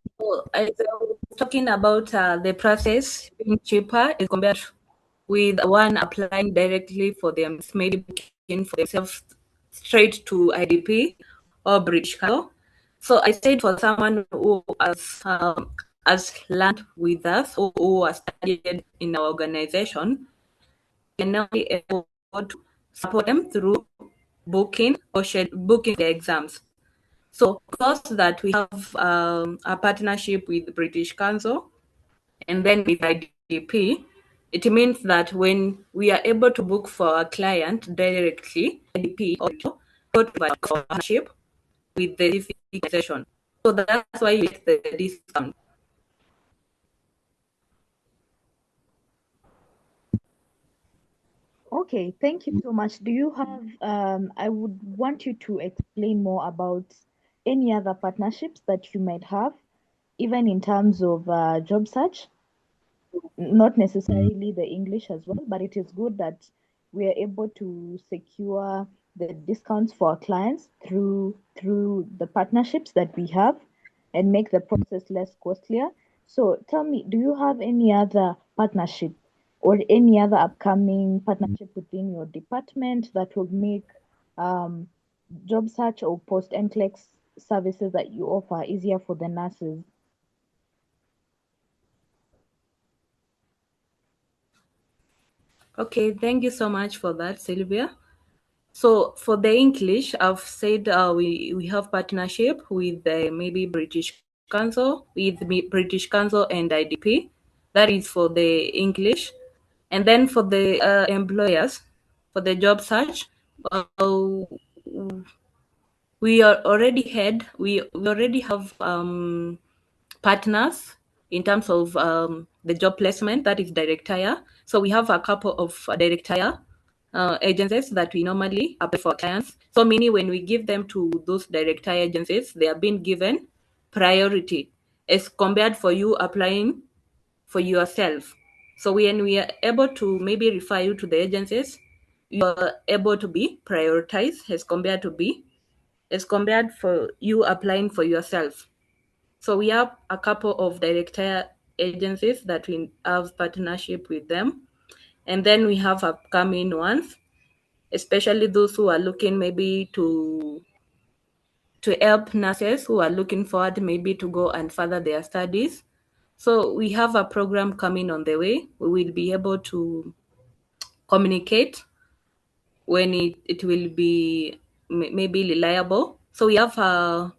as I was talking about the process being cheaper as compared with one applying directly for them, maybe booking for themselves straight to IDP or British Council. So I said for someone who has learned with us or who has studied in our organization, we are now able to support them through booking or booking the exams. So because that we have a partnership with British Council and then with IDP, it means that when we are able to book for a client directly, IDP also got a partnership with the specific organization. So that's why you get the discount. Okay, thank you so much. Do you have, I would want you to explain more about any other partnerships that you might have, even in terms of job search, not necessarily the English as well, but it is good that we are able to secure the discounts for our clients through the partnerships that we have and make the process less costlier. So tell me, do you have any other partnership or any other upcoming partnership within your department that will make um, job search or post NCLEX services that you offer easier for the nurses? Okay, thank you so much for that, Sylvia. So for the English, I've said we have partnership with maybe British Council, British Council and IDP. That is for the English, and then for the employers, for the job search, we are already had we already have partners in terms of the job placement, that is direct hire. So we have a couple of direct hire agencies that we normally apply for clients. So meaning when we give them to those direct hire agencies, they are being given priority as compared for you applying for yourself. So when we are able to maybe refer you to the agencies, you are able to be prioritized as compared for you applying for yourself. So we have a couple of direct hire agencies that we have partnership with them. And then we have upcoming ones, especially those who are looking maybe to help nurses who are looking forward maybe to go and further their studies. So we have a program coming on the way. We will be able to communicate when it will be maybe reliable. So we have a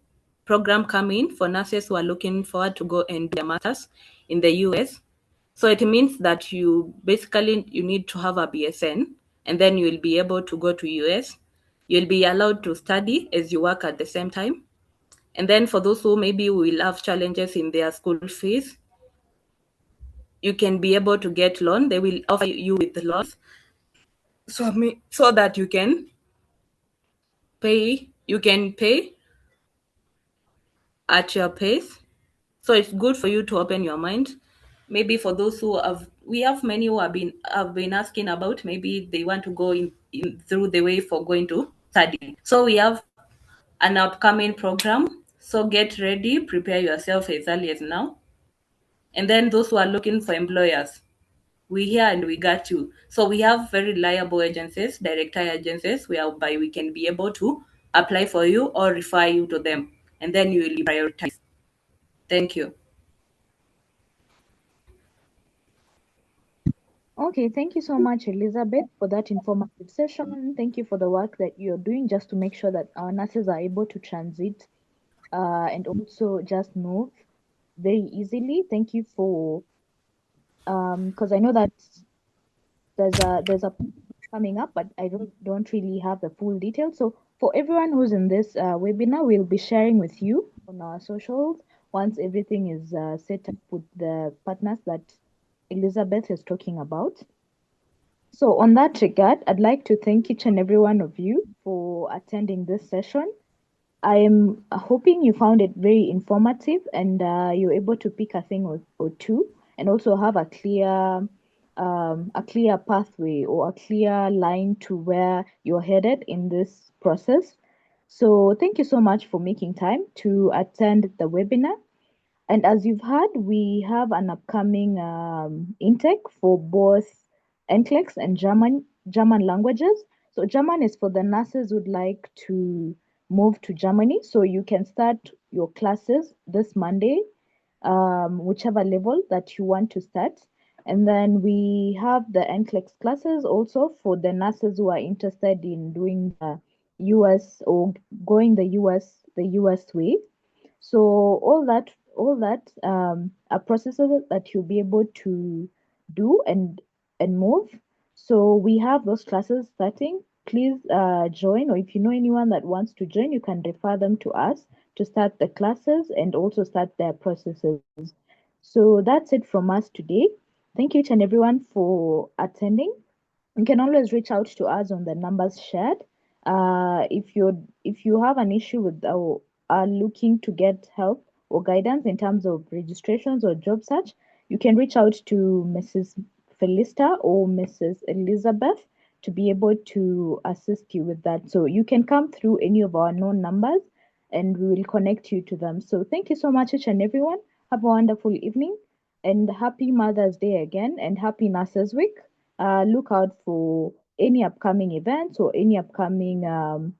program coming for nurses who are looking forward to go and do their masters in the US. So it means that you need to have a BSN, and then you will be able to go to US. You'll be allowed to study as you work at the same time. And then for those who maybe will have challenges in their school fees, you can be able to get loan. They will offer you with the loans, so that you can pay at your pace. So it's good for you to open your mind. Maybe for those who we have many who have been asking about maybe they want to go in through the way for going to study. So we have an upcoming program. So get ready, prepare yourself as early as now. And then those who are looking for employers, we here and we got you. So we have very reliable agencies, direct hire agencies, whereby we can be able to apply for you or refer you to them, and then you will be prioritized. Thank you. Okay, thank you so much, Elizabeth, for that informative session. Thank you for the work that you're doing just to make sure that our nurses are able to transit and also just move very easily. Thank you for because I know that there's a coming up, but I don't really have the full details. So for everyone who's in this webinar, we'll be sharing with you on our socials once everything is set up with the partners that Elizabeth is talking about. So on that regard, I'd like to thank each and every one of you for attending this session. I am hoping you found it very informative and you're able to pick a thing or two and also have a clear pathway or a clear line to where you're headed in this process. So thank you so much for making time to attend the webinar. And as you've heard, we have an upcoming intake for both NCLEX and German languages. So German is for the nurses who'd like to move to Germany. So you can start your classes this Monday, whichever level that you want to start. And then we have the NCLEX classes also for the nurses who are interested in doing the US or going the US way. So all that are processes that you'll be able to do and move. So we have those classes starting. Please join, or if you know anyone that wants to join, you can refer them to us to start the classes and also start their processes. So that's it from us today. Thank you each and everyone for attending. You can always reach out to us on the numbers shared. If you have an issue with or are looking to get help or guidance in terms of registrations or job search, you can reach out to Mrs. Felista or Mrs. Elizabeth to be able to assist you with that. So you can come through any of our known numbers and we will connect you to them. So thank you so much, each and everyone. Have a wonderful evening and happy Mother's Day again and happy Nurses Week. Look out for any upcoming events or any upcoming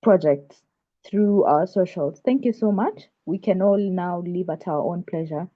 projects through our socials. Thank you so much. We can all now leave at our own pleasure.